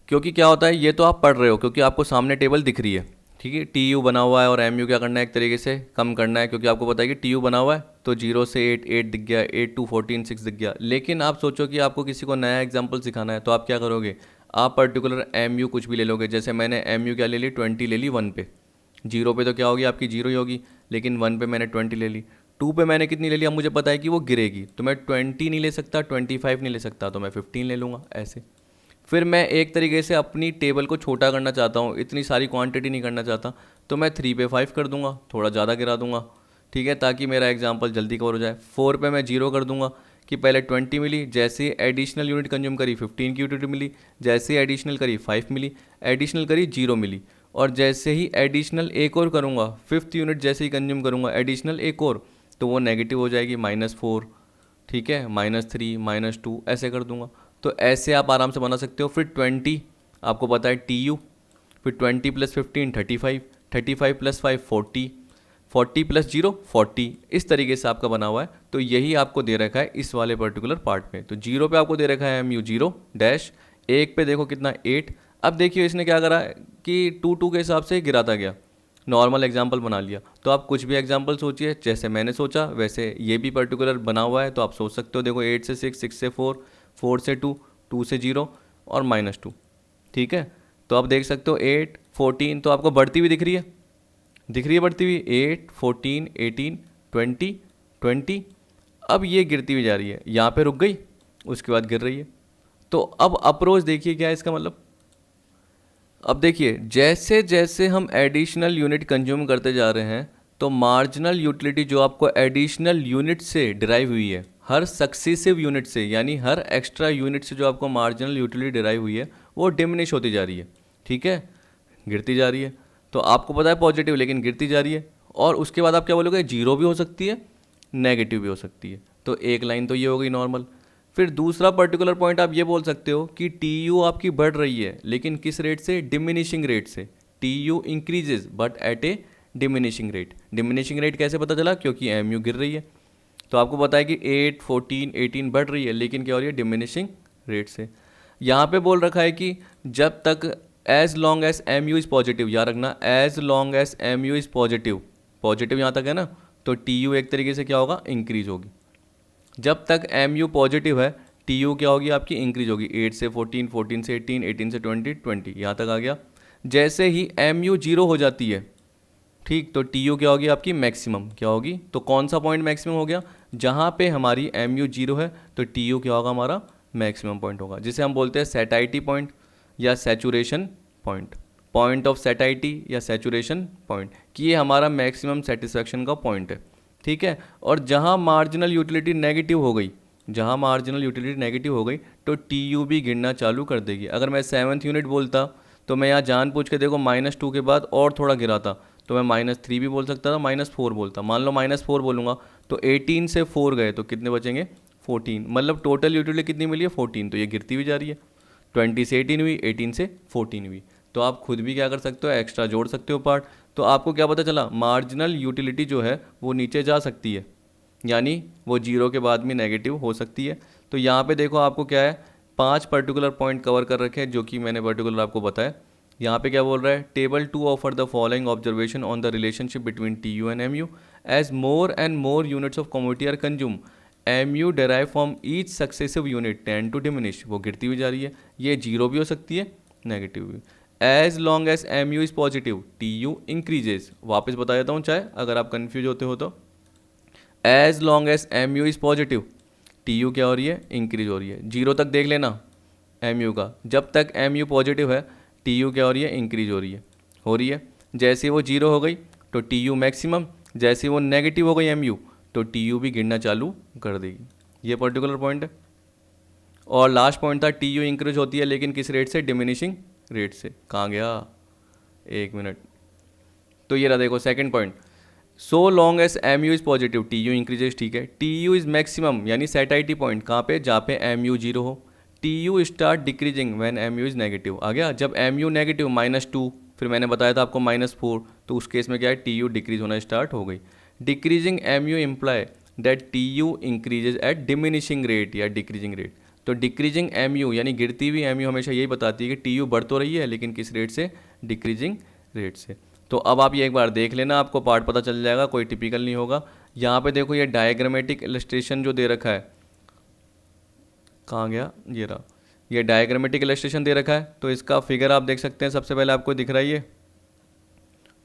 क्योंकि क्या होता है, ये तो आप पढ़ रहे हो क्योंकि आपको सामने टेबल दिख रही है, ठीक है, टी यू बना हुआ है, और एम यू क्या करना है, एक तरीके से कम करना है, क्योंकि आपको पता है कि टी यू बना हुआ है, तो 0 से 8, 8 दिख गया, 8 to 14, 6 दिख गया। लेकिन आप सोचो कि आपको किसी को नया एग्जाम्पल सिखाना है, तो आप क्या करोगे, आप पर्टिकुलर एम यू कुछ भी ले लोगे। जैसे मैंने एम यू क्या ले ली, 20 ले ली 1 पे, 0 पे तो क्या होगी आपकी 0 ही होगी, लेकिन 1 पे मैंने 20 ले ली, 2 पे मैंने कितनी ले ली, अब मुझे पता है कि वो गिरेगी, तो मैं 20 नहीं ले सकता, 25 नहीं ले सकता, तो मैं 15 ले लूँगा ऐसे। फिर मैं एक तरीके से अपनी टेबल को छोटा करना चाहता हूँ, इतनी सारी क्वांटिटी नहीं करना चाहता, तो मैं 3 पे 5 कर दूंगा, थोड़ा ज़्यादा गिरा दूंगा, ठीक है, ताकि मेरा एग्जाम्पल जल्दी कवर हो जाए। 4 पे मैं 0 कर दूंगा कि पहले 20 मिली, जैसे ही एडिशनल यूनिट कंज्यूम करी 15 की यूनिट मिली, जैसे ही एडिशनल करी 5 मिली, एडिशनल करी 0 मिली, और जैसे ही एडिशनल एक और करूँगा, 5th यूनिट जैसे ही कंज्यूम करूँगा एडिशनल एक और, तो वो नेगेटिव हो जाएगी, -4, ठीक है, -3, -2 ऐसे कर दूंगा। तो ऐसे आप आराम से बना सकते हो। फिर 20 आपको पता है टी यू, फिर 20 + 15 35, 35 + 5 40, 40 + 0 40, इस तरीके से आपका बना हुआ है। तो यही आपको दे रखा है इस वाले पर्टिकुलर पार्ट में। तो 0 पे आपको दे रखा है MU 0 डैश, 1 पे देखो कितना 8। अब देखिए इसने क्या करा कि 2 के हिसाब से गिराता गया, नॉर्मल एग्जाम्पल बना लिया। तो आप कुछ भी एग्जाम्पल सोचिए, जैसे मैंने सोचा वैसे ये भी पर्टिकुलर बना हुआ है, तो आप सोच सकते हो। देखो 8 से 6, 6 से 4, 4 से 2, 2 से 0 और -2, ठीक है। तो आप देख सकते हो 8, 14 तो आपको बढ़ती हुई दिख रही है बढ़ती हुई, 8, 14, 18, 20, 20। अब ये गिरती हुई जा रही है, यहाँ पे रुक गई, उसके बाद गिर रही है। तो अब अप्रोच देखिए क्या है इसका मतलब। अब देखिए जैसे जैसे हम एडिशनल यूनिट कंज्यूम करते जा रहे हैं, तो मार्जिनल यूटिलिटी जो आपको एडिशनल यूनिट से डिराइव हुई है, हर सक्सेसिव यूनिट से, यानी हर एक्स्ट्रा यूनिट से जो आपको मार्जिनल यूटिलिटी डिराइव हुई है, वो डिमिनिश होती जा रही है, ठीक है, गिरती जा रही है। तो आपको पता है पॉजिटिव, लेकिन गिरती जा रही है। और उसके बाद आप क्या बोलोगे, 0 भी हो सकती है, नेगेटिव भी हो सकती है। तो एक लाइन तो ये हो गई नॉर्मल। फिर दूसरा पर्टिकुलर पॉइंट आप ये बोल सकते हो कि TU आपकी बढ़ रही है, लेकिन किस रेट से, डिमिनिशिंग रेट से। TU increases but at A diminishing rate. Diminishing rate कैसे पता चला, क्योंकि MU गिर रही है। तो आपको पता है कि 8, 14, 18 बढ़ रही है, लेकिन क्या हो रही है, डिमिनिशिंग रेट से। यहाँ पे बोल रखा है कि जब तक as long as MU is positive, याद रखना, as long as MU is positive, positive यहाँ तक है ना, तो TU एक तरीके से क्या होगा, इंक्रीज होगी। जब तक MU पॉजिटिव है, TU क्या होगी आपकी, इंक्रीज होगी। 8 से 14, 14 से 18, 18 से 20, 20 यहाँ तक आ गया। जैसे ही MU 0 हो जाती है, ठीक, तो TU क्या होगी आपकी, मैक्सिमम क्या होगी। तो कौन सा पॉइंट मैक्सिमम हो गया, जहाँ पे हमारी MU 0 है, तो TU क्या होगा, हमारा मैक्सिमम पॉइंट होगा, जिसे हम बोलते हैं सैटाइटी पॉइंट या सैचुरेशन पॉइंट, पॉइंट ऑफ सैटाइटी या सैचुरेशन पॉइंट, कि ये हमारा मैक्सिमम सेटिस्फैक्शन का पॉइंट है, ठीक है। और जहाँ मार्जिनल यूटिलिटी नेगेटिव हो गई, जहाँ मार्जिनल यूटिलिटी नेगेटिव हो गई, तो TU भी गिरना चालू कर देगी। अगर मैं 7th यूनिट बोलता, तो मैं यहाँ जानबूझ के देखो -2 के बाद और थोड़ा गिराता, तो मैं -3 भी बोल सकता था, -4 बोलता। मान लो -4 बोलूँगा, तो 18 से 4 गए, तो कितने बचेंगे, 14। मतलब टोटल यूटिलिटी कितनी मिली है, 14। तो ये गिरती हुई जा रही है। 20 से 18 हुई, 18 से 14 हुई। तो आप खुद भी क्या कर सकते हो, एक्स्ट्रा जोड़ सकते हो पार्ट। तो आपको क्या पता चला, मार्जिनल यूटिलिटी जो है वो नीचे जा सकती है, यानी वो जीरो के बाद भी नेगेटिव हो सकती है। तो यहाँ पे देखो आपको क्या है, 5 पर्टिकुलर पॉइंट कवर कर रखे हैं जो कि मैंने पर्टिकुलर आपको बताया। यहाँ पे क्या बोल रहा है, table 2 offer the following observation on the relationship between T U and M U as more and more units of commodity are consume M U derive from each successive unit tend to diminish. वो गिरती हुई जा रही है, ये zero भी हो सकती है नेगेटिव भी। As long as M U is positive T U increases. वापस बता देता हूँ चाहे अगर आप कन्फ्यूज होते हो तो, as long as M U is positive T U क्या हो रही है, इंक्रीज हो रही है। जीरो तक देख लेना एम यू का, जब तक एम यू पॉजिटिव है टी यू क्या हो रही है, इंक्रीज हो रही है। जैसे वो जीरो हो गई तो टी यू मैक्सिमम, जैसे वो नेगेटिव हो गई एम यू तो टी यू भी गिरना चालू कर देगी। ये पर्टिकुलर पॉइंट है। और लास्ट पॉइंट था टी यू इंक्रीज होती है लेकिन किस रेट से, डिमिनिशिंग रेट से। कहाँ गया, एक मिनट। तो ये रहा देखो second point, so long as M U is positive T U increases, ठीक है। टी यू इज़ मैक्सिमम यानी सेटाइटी पॉइंट कहाँ पे, जहाँ पे एम यू जीरो हो। T U start decreasing when M U is negative. आ गया, जब एम यू नेगेटिव -2, फिर मैंने बताया था आपको -4, तो उस केस में क्या है, टी यू डिक्रीज होना स्टार्ट हो गई। Decreasing M U imply that T U increases at diminishing rate या डिक्रीजिंग रेट। तो डिक्रीजिंग एम यू यानी गिरती हुई एम यू हमेशा यही बताती है कि टी यू बढ़ तो रही है लेकिन किस रेट से, डिक्रीजिंग रेट से। तो अब आप ये एक बार देख लेना, आपको पार्ट पता चल जाएगा, कोई टिपिकल नहीं होगा। यहाँ पे देखो ये डायग्रामेटिक इलस्ट्रेशन जो दे रखा है, कहाँ गया, ये रहा, ये डायग्रामेटिक इलस्ट्रेशन दे रखा है। तो इसका फिगर आप देख सकते हैं, सबसे पहले आपको दिख रहा है ये,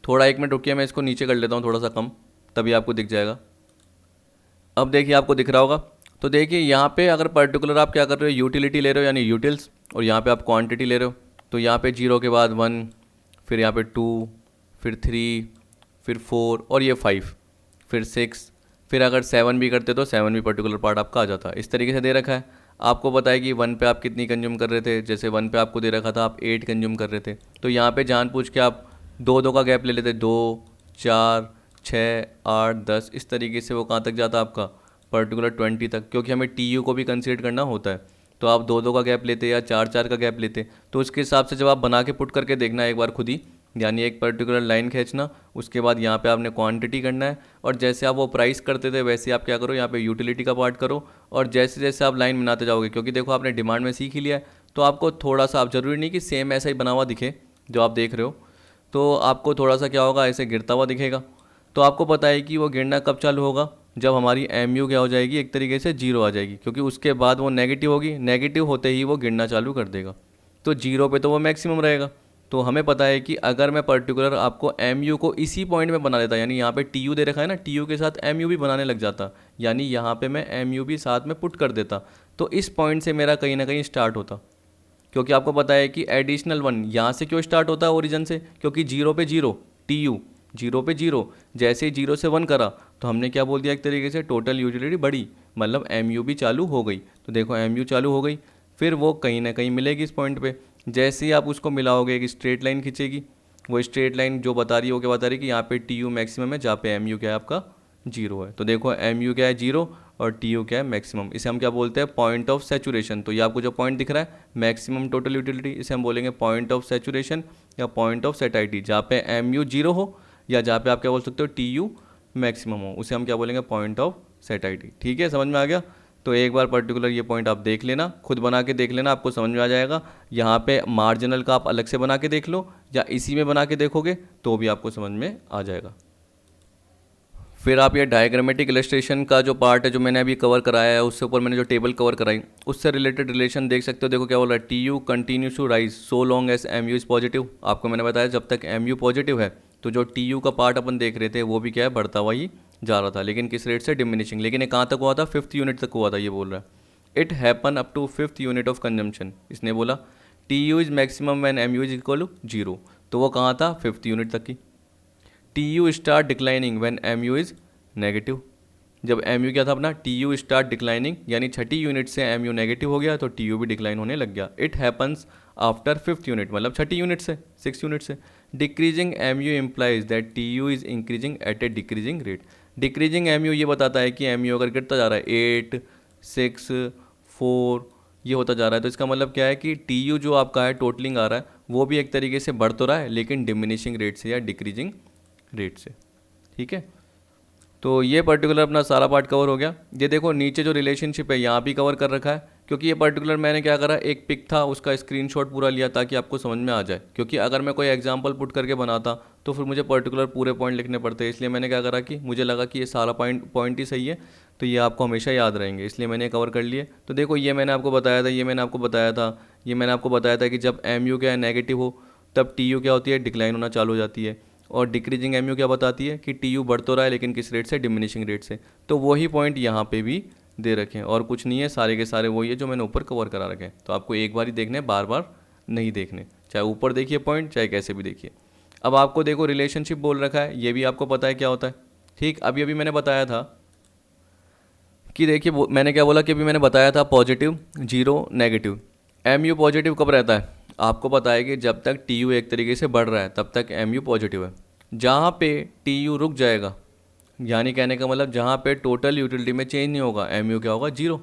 थोड़ा एक मिनट रुकिए मैं इसको नीचे कर लेता हूँ थोड़ा सा कम, तभी आपको दिख जाएगा। अब देखिए आपको दिख रहा होगा। तो देखिए यहाँ पे अगर पर्टिकुलर आप क्या कर रहे हो, यूटिलिटी ले रहे हो यानी यूटिल्स, और यहाँ पे आप क्वांटिटी ले रहे हो। तो यहाँ पे जीरो के बाद 1, फिर यहाँ पे 2, फिर 3, फिर 4 और ये 5, फिर 6, फिर अगर 7 भी करते तो 7 भी पर्टिकुलर पार्ट आपका आ जाता। इस तरीके से दे रखा है। आपको पता है कि 1 पे आप कितनी कंज्यूम कर रहे थे, जैसे 1 पे आपको दे रखा था आप 8 कंज्यूम कर रहे थे। तो यहाँ पे जानबूझ के आप 2 का गैप ले लेते, 2, 4, 6, 8, 10, इस तरीके से वो कहाँ तक जाता आपका, पर्टिकुलर 20 तक, क्योंकि हमें टी यू को भी कंसीडर करना होता है। तो आप 2 का गैप लेते या 4 का गैप लेते। तो उसके हिसाब से जब आप बना के पुट करके देखना एक बार खुद ही, यानी एक पर्टिकुलर लाइन खींचना, उसके बाद यहाँ पे आपने क्वांटिटी करना है, और जैसे आप वो प्राइस करते थे वैसे आप क्या करो, यहाँ पे यूटिलिटी का पार्ट करो। और जैसे जैसे आप लाइन बनाते जाओगे, क्योंकि देखो आपने डिमांड में सीख ही लिया है, तो आपको थोड़ा सा, आप ज़रूरी नहीं कि सेम ऐसा ही बना हुआ दिखे जो आप देख रहे हो, तो आपको थोड़ा सा क्या होगा, ऐसे गिरता हुआ दिखेगा। तो आपको पता है कि वो गिरना कब चालू होगा, जब हमारी एम यू क्या हो जाएगी, एक तरीके से जीरो आ जाएगी, क्योंकि उसके बाद वो नेगेटिव होगी, नेगेटिव होते ही वो गिरना चालू कर देगा। तो जीरो पे तो वो मैक्सिमम रहेगा। तो हमें पता है कि अगर मैं पर्टिकुलर आपको एम यू को इसी पॉइंट में बना देता, यानी यहाँ पे टी यू दे रखा है ना, टी यू के साथ एम यू भी बनाने लग जाता, यानी यहाँ पे मैं एम यू भी साथ में पुट कर देता, तो इस पॉइंट से मेरा कहीं ना कहीं स्टार्ट होता। क्योंकि आपको पता है कि एडिशनल 1 यहाँ से क्यों स्टार्ट होता है, ओरिजिन से, क्योंकि जीरो पे जीरो, टी यू जीरो पे जीरो, जैसे ही 0 से 1 करा तो हमने क्या बोल दिया, एक तरीके से टोटल यूटिलिटी बढ़ी, मतलब एम यू भी चालू हो गई। तो देखो एम यू चालू हो गई, फिर वो कहीं ना कहीं मिलेगी इस पॉइंट पे। जैसे ही आप उसको मिलाओगे एक स्ट्रेट लाइन खींचेगी, वो स्ट्रेट लाइन जो बता रही है वो क्या बता रही है कि यहाँ पे टी यू मैक्सिमम है, जहाँ पे एम यू क्या है आपका जीरो है। तो देखो एम यू क्या है, जीरो, और टी यू क्या है, मैक्सिमम। इसे हम क्या बोलते हैं, पॉइंट ऑफ सैचुरेशन। तो ये आपको जो पॉइंट दिख रहा है मैक्सिमम टोटल यूटिलिटी, इसे हम बोलेंगे पॉइंट ऑफ सैचुरेशन या पॉइंट ऑफ सेटाइटी। जहाँ पे एम यू जीरो हो या जहाँ पे आप क्या बोल सकते हो टी यू मैक्सिमम हो, उसे हम क्या बोलेंगे, पॉइंट ऑफ सेटाइटी। ठीक है, समझ में आ गया। तो एक बार पर्टिकुलर ये पॉइंट आप देख लेना, खुद बना के देख लेना, आपको समझ में आ जाएगा। यहाँ पे मार्जिनल का आप अलग से बना के देख लो, या इसी में बना के देखोगे तो भी आपको समझ में आ जाएगा। फिर आप ये डायग्रामेटिक इलस्ट्रेशन का जो पार्ट है जो मैंने अभी कवर कराया है, उससे ऊपर मैंने जो टेबल कवर कराई उससे रिलेटेड रिलेशन देख सकते हो। देखो क्या बोल रहा है, T U continues to rise so long as M U is positive. आपको मैंने बताया जब तक एम यू पॉजिटिव है तो जो टी यू का पार्ट अपन देख रहे थे वो भी क्या है, बढ़ता हुआ ही जा रहा था, लेकिन किस रेट से, डिमिनिशिंग। लेकिन ये कहाँ तक हुआ था, 5th यूनिट तक हुआ था। ये बोल रहा है it happen up to 5th unit of consumption. इसने बोला T U is maximum when M U is equal to zero, तो वो कहाँ था, 5th यूनिट तक की। T U start declining when M U is negative. जब एम यू क्या था अपना, टी यू स्टार्ट डिक्लाइनिंग, यानी छठी यूनिट से एम यू नेगेटिव हो गया तो टी यू भी डिक्लाइन होने लग गया। It happens after 5th unit, मतलब छठी यूनिट से, 6th यूनिट से। Decreasing M U implies that T U is increasing at a decreasing rate. Decreasing M U ये बताता है कि एम यू अगर गिरता जा रहा है 8, 6, 4 ये होता जा रहा है, तो इसका मतलब क्या है कि टी यू जो आपका है टोटलिंग आ रहा है वो भी एक तरीके से बढ़ तो रहा है लेकिन डिमिनिशिंग रेट से या डिक्रीजिंग रेट से। ठीक है, तो ये पर्टिकुलर अपना सारा पार्ट कवर हो गया। ये देखो नीचे जो रिलेशनशिप है यहाँ भी कवर कर रखा है, क्योंकि ये पर्टिकुलर मैंने क्या करा, एक पिक था उसका स्क्रीनशॉट पूरा लिया ताकि आपको समझ में आ जाए, क्योंकि अगर मैं कोई एग्जांपल पुट करके बनाता तो फिर मुझे पर्टिकुलर पूरे पॉइंट लिखने पड़ते, इसलिए मैंने क्या करा कि मुझे लगा कि ये सारा पॉइंट ही सही है, तो ये आपको हमेशा याद रहेंगे, इसलिए मैंने कवर कर लिए। तो देखो ये मैंने आपको बताया था, ये मैंने आपको बताया था, ये मैंने आपको बताया था कि जब MU क्या है नेगेटिव हो तब TU क्या होती है, डिक्लाइन होना चालू हो जाती है। और डिक्रीजिंग MU क्या बताती है कि TU बढ़ तो रहा है लेकिन किस रेट से, डिमिनिशिंग रेट से। तो वही पॉइंट यहाँ पे भी दे रखे हैं और कुछ नहीं है, सारे के सारे वही है जो मैंने ऊपर कवर करा रखे हैं। तो आपको एक बार ही देखने हैं, बार बार नहीं देखने, चाहे ऊपर देखिए पॉइंट चाहे कैसे भी देखिए। अब आपको देखो रिलेशनशिप बोल रखा है, ये भी आपको पता है क्या होता है। ठीक, अभी अभी मैंने बताया था कि देखिए मैंने क्या बोला कि अभी मैंने बताया था positive, zero, negative. MU positive कब रहता है, आपको पता है कि जब तक TU एक तरीके से बढ़ रहा है तब तक MU पॉजिटिव है। जहाँ पे TU रुक जाएगा, यानी कहने का मतलब जहाँ पे टोटल यूटिलिटी में चेंज नहीं होगा, MU क्या होगा, जीरो।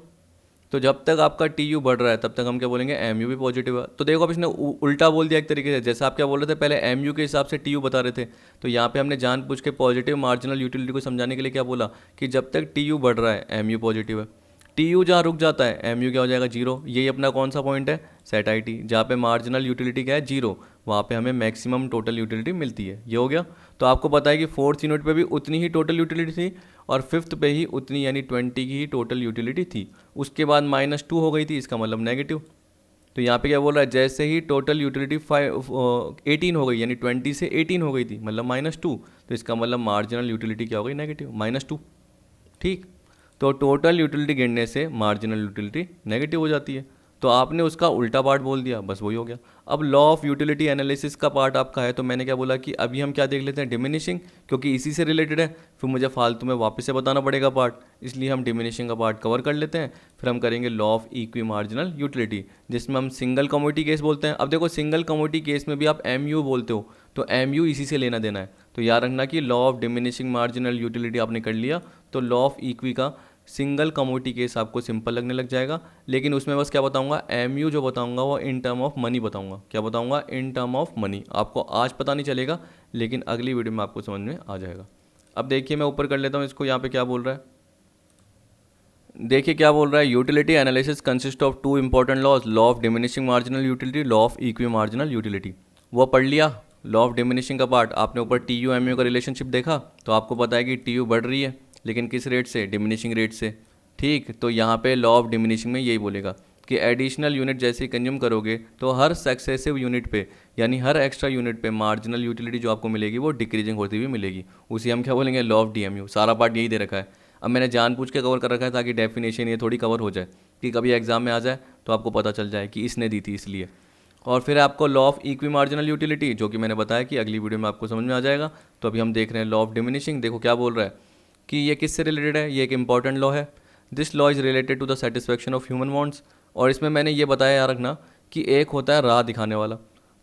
तो जब तक आपका TU बढ़ रहा है तब तक हम क्या बोलेंगे, MU भी पॉजिटिव है। तो देखो अब इसने उल्टा बोल दिया एक तरीके से, जैसा आप क्या बोल रहे थे पहले MU के हिसाब से TU बता रहे थे, तो यहाँ पे हमने जानबूझ के पॉजिटिव मार्जिनल यूटिलिटी को समझाने के लिए क्या बोला कि जब तक TU बढ़ रहा है MU पॉजिटिव है। TU जहाँ रुक जाता है MU क्या हो जाएगा, जीरो। यही अपना कौन सा पॉइंट है, सेटाइटी, जहाँ पे मार्जिनल यूटिलिटी क्या है, जीरो, वहाँ पे हमें मैक्सिमम टोटल यूटिलिटी मिलती है। ये हो गया। तो आपको पता है कि फोर्थ यूनिट पे भी उतनी ही टोटल यूटिलिटी थी और फिफ्थ पे ही उतनी, यानी 20 की ही टोटल यूटिलिटी थी। उसके बाद -2 हो गई थी, इसका मतलब नेगेटिव। तो यहाँ पे क्या बोल रहा है, जैसे ही टोटल यूटिलिटी 18 हो गई, यानी 20 से 18 हो गई थी, मतलब -2, तो इसका मतलब मार्जिनल यूटिलिटी क्या हो गई, नेगेटिव, -2। ठीक, तो टोटल यूटिलिटी गिनने से मार्जिनल यूटिलिटी नेगेटिव हो जाती है। तो आपने उसका उल्टा पार्ट बोल दिया, बस वही हो गया। अब लॉ ऑफ यूटिलिटी एनालिसिस का पार्ट आपका है, तो मैंने क्या बोला कि अभी हम क्या देख लेते हैं, डिमिनिशिंग, क्योंकि इसी से रिलेटेड है, फिर मुझे फालतू में वापस से बताना पड़ेगा पार्ट, इसलिए हम डिमिनिशिंग का पार्ट कवर कर लेते हैं। फिर हम करेंगे law of equi marginal utility, जिसमें हम सिंगल कमोडिटी केस बोलते हैं। अब देखो सिंगल कमोडिटी केस में भी आप MU बोलते हो, तो MU इसी से लेना देना है। तो याद रखना कि law of diminishing marginal utility आपने कर लिया, तो लॉ ऑफ इक्वी का सिंगल कमोडिटी केस आपको सिंपल लगने लग जाएगा। लेकिन उसमें बस क्या बताऊंगा, MU जो बताऊंगा वो इन टर्म ऑफ मनी बताऊंगा। क्या बताऊंगा, इन टर्म ऑफ मनी। आपको आज पता नहीं चलेगा, लेकिन अगली वीडियो में आपको समझ में आ जाएगा। अब देखिए मैं ऊपर कर लेता हूँ इसको, यहाँ पे क्या बोल रहा है, देखिए क्या बोल रहा है, utility analysis consist of 2 important laws, law of diminishing marginal utility, law of equi marginal utility. वो पढ़ लिया लॉ ऑफ डिमिनिशिंग का पार्ट, आपने ऊपर TU MU का रिलेशनशिप देखा, तो आपको पता है कि TU बढ़ रही है, लेकिन किस रेट से, डिमिनिशिंग रेट से। ठीक, तो यहाँ पे लॉ ऑफ डिमिनिशिंग में यही बोलेगा कि एडिशनल यूनिट जैसे ही कंज्यूम करोगे तो हर सक्सेसिव यूनिट पे, यानी हर एक्स्ट्रा यूनिट पे मार्जिनल यूटिलिटी जो आपको मिलेगी वो डिक्रीजिंग होती हुई मिलेगी। उसी हम क्या बोलेंगे, लॉ ऑफ DMU। सारा पार्ट यही दे रखा है। अब मैंने जानबूझ के कवर कर रखा है ताकि डेफिनेशन ये थोड़ी कवर हो जाए, कि कभी एग्जाम में आ जाए तो आपको पता चल जाए कि इसने दी थी इसलिए। और फिर आपको law of equi marginal utility, जो कि मैंने बताया कि अगली वीडियो में आपको समझ में आ जाएगा। तो अभी हम देख रहे हैं लॉ ऑफ डिमिनिशिंग। देखो क्या बोल रहा है कि ये किससे रिलेटेड है, ये एक इंपॉर्टेंट लॉ है। This law is related to the satisfaction of human wants. और इसमें मैंने ये बताया याद रखना कि एक होता है राह दिखाने वाला,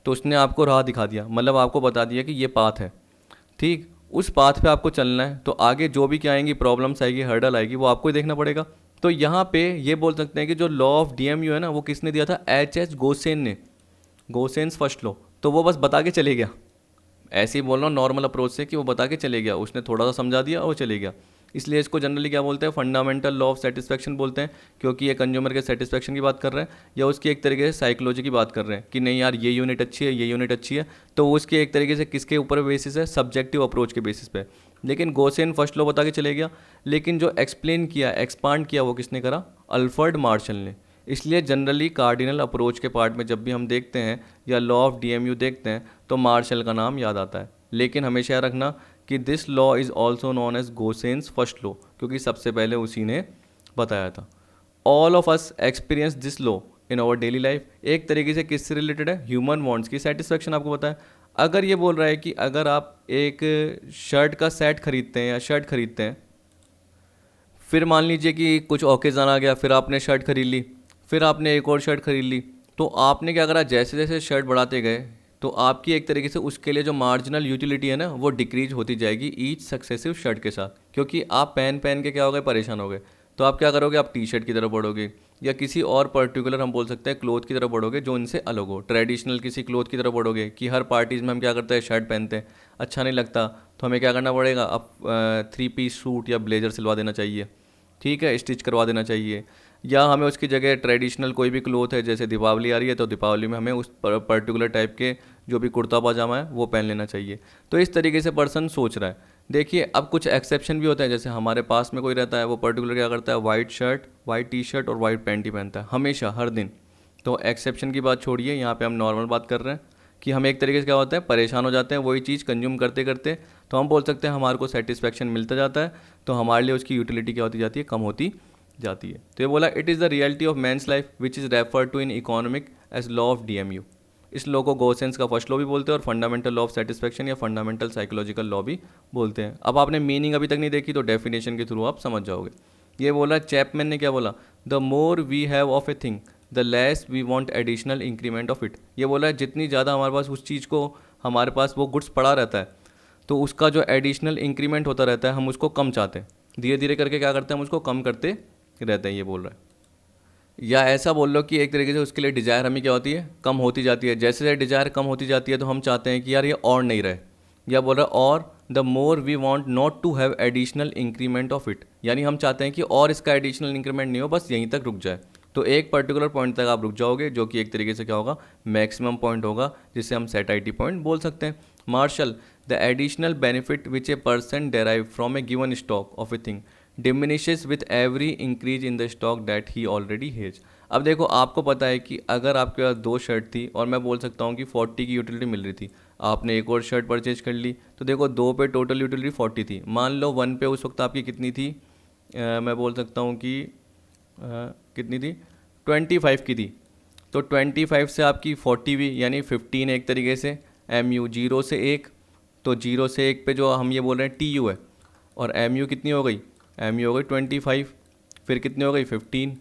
तो उसने आपको राह दिखा दिया, मतलब आपको बता दिया कि ये पाथ है। ठीक, उस पाथ पे आपको चलना है, तो आगे जो भी क्या आएंगी, प्रॉब्लम्स आएगी, हर्डल आएगी, वो आपको ही देखना पड़ेगा। तो यहाँ पे ये बोल सकते हैं कि जो लॉ ऑफ DMU है ना, वो किसने दिया था, H.H. गोसेन ने, गोसेन्स फर्स्ट लॉ। तो वो बस बता के चले गया, ऐसे ही बोल रहा हूँ नॉर्मल अप्रोच से, कि वो बता के चले गया, उसने थोड़ा सा समझा दिया और वो चले गया। इसलिए इसको जनरली क्या बोलते हैं, फंडामेंटल लॉ ऑफ सेटिस्फैक्शन बोलते हैं, क्योंकि ये कंज्यूमर के सेटिस्फैक्शन की बात कर रहे हैं, या उसकी एक तरीके से साइकोलॉजी की बात कर रहे हैं कि नहीं यार ये यूनिट अच्छी है, ये यूनिट अच्छी है। तो उसके एक तरीके से किसके ऊपर बेसिस है, सब्जेक्टिव अप्रोच के बेसिस पे। लेकिन गोसेन फर्स्ट लॉ बता के चले गया, लेकिन जो एक्सप्लेन किया, एक्सपांड किया, वो किसने करा, अल्फ्रेड मार्शल ने। इसलिए जनरली कार्डिनल अप्रोच के पार्ट में जब भी हम देखते हैं या लॉ ऑफ DMU देखते हैं तो मार्शल का नाम याद आता है। लेकिन हमेशा याद रखना कि this law is also known as Gossen's first law, क्योंकि सबसे पहले उसी ने बताया था। All of us experience this law in our daily life. एक तरीके से किससे रिलेटेड है, ह्यूमन वांट्स की सेटिस्फैक्शन आपको पता है। अगर ये बोल रहा है कि अगर आप एक शर्ट का सेट खरीदते हैं या शर्ट खरीदते हैं, फिर मान लीजिए कि कुछ ओकेज़न आ गया, फिर आपने शर्ट खरीद ली, फिर आपने एक और शर्ट खरीद ली, तो आपने क्या करा, जैसे जैसे शर्ट बढ़ाते गए तो आपकी एक तरीके से उसके लिए जो मार्जिनल यूटिलिटी है ना, वो डिक्रीज होती जाएगी ईच सक्सेसिव शर्ट के साथ, क्योंकि आप पहन पहन के क्या हो गए, परेशान हो गए। तो आप क्या करोगे, आप टी शर्ट की तरफ बढ़ोगे, या किसी और पर्टिकुलर हम बोल सकते हैं क्लोथ की तरफ बढ़ोगे जो इनसे अलग हो। ट्रेडिशनल किसी क्लोथ की तरफ बढ़ोगे कि हर पार्टीज में हम क्या करते हैं, शर्ट पहनते हैं, अच्छा नहीं लगता, तो हमें क्या करना पड़ेगा, अब 3 पीस सूट या ब्लेजर सिलवा देना चाहिए, ठीक है, स्टिच करवा देना चाहिए। या हमें उसकी जगह ट्रेडिशनल कोई भी क्लोथ है, जैसे दीपावली आ रही है तो दीपावली में हमें उस पर्टिकुलर टाइप के जो भी कुर्ता पाजामा है वो पहन लेना चाहिए। तो इस तरीके से पर्सन सोच रहा है। देखिए अब कुछ एक्सेप्शन भी होते हैं, जैसे हमारे पास में कोई रहता है वो पर्टिकुलर क्या करता है, white shirt, white T shirt और वाइट पैंट ही पहनता है हमेशा हर दिन। तो एक्सेप्शन की बात छोड़िए, यहाँ पे हम नॉर्मल बात कर रहे हैं कि हम एक तरीके से क्या होता है, परेशान हो जाते हैं वही चीज़ कंज्यूम करते करते। तो हम बोल सकते हैं हमारे को सेटिस्फेक्शन मिलता जाता है, तो हमारे लिए उसकी यूटिलिटी क्या होती जाती है, कम होती जाती है। तो ये बोला it is the reality of man's life which is refer to in economic as law of DMU। इस लॉ को गोसेंस का फर्स्ट लॉ भी बोलते हैं और फंडामेंटल लॉ ऑफ सेटिस्फेक्शन या फंडामेंटल साइकोलॉजिकल लॉ भी बोलते हैं। अब आपने मीनिंग अभी तक नहीं देखी तो डेफिनेशन के थ्रू आप समझ जाओगे। ये बोला चैपमैन ने, क्या बोला, the more we have of a thing the less we want additional increment of it. ये बोला है जितनी ज़्यादा हमारे पास उस चीज़ को, हमारे पास वो गुड्स पड़ा रहता है, तो उसका जो एडिशनल इंक्रीमेंट होता रहता है हम उसको कम चाहते हैं। धीरे धीरे करके क्या करते हैं, हम उसको कम करते रहते हैं, ये बोल रहा है। या ऐसा बोल लो कि एक तरीके से उसके लिए डिज़ायर हमें क्या होती है, कम होती जाती है। जैसे जैसे डिज़ायर कम होती जाती है तो हम चाहते हैं कि यार ये और नहीं रहे। या बोल रहा है और the more we want not to have additional increment of it, यानी हम चाहते हैं कि और इसका एडिशनल इंक्रीमेंट नहीं हो, बस यहीं तक रुक जाए। तो एक पर्टिकुलर पॉइंट तक आप रुक जाओगे, जो कि एक तरीके से क्या होगा, मैक्सिमम पॉइंट होगा, जिसे हम सेटाइटी पॉइंट बोल सकते हैं। Marshall, the additional benefit which a person derive from a given stock of a thing diminishes with every increase in the stock that he already has. अब देखो आपको पता है कि अगर आपके पास 2 शर्ट थी और मैं बोल सकता हूँ कि 40 की यूटिलिटी मिल रही थी, आपने एक और शर्ट परचेज कर ली, तो देखो 2 पे टोटल यूटिलिटी 40 थी। मान लो 1 पे उस वक्त आपकी कितनी थी, मैं बोल सकता हूँ कि कितनी थी, 25 की थी। तो 25 से आपकी 40 हुई, यानी 15 एक तरीके से। MU 0 से 1, तो 0 से 1 पे जो हम ये बोल रहे हैं TU है, और MU कितनी हो गई, MU हो गई 25, फिर कितनी हो गई 15,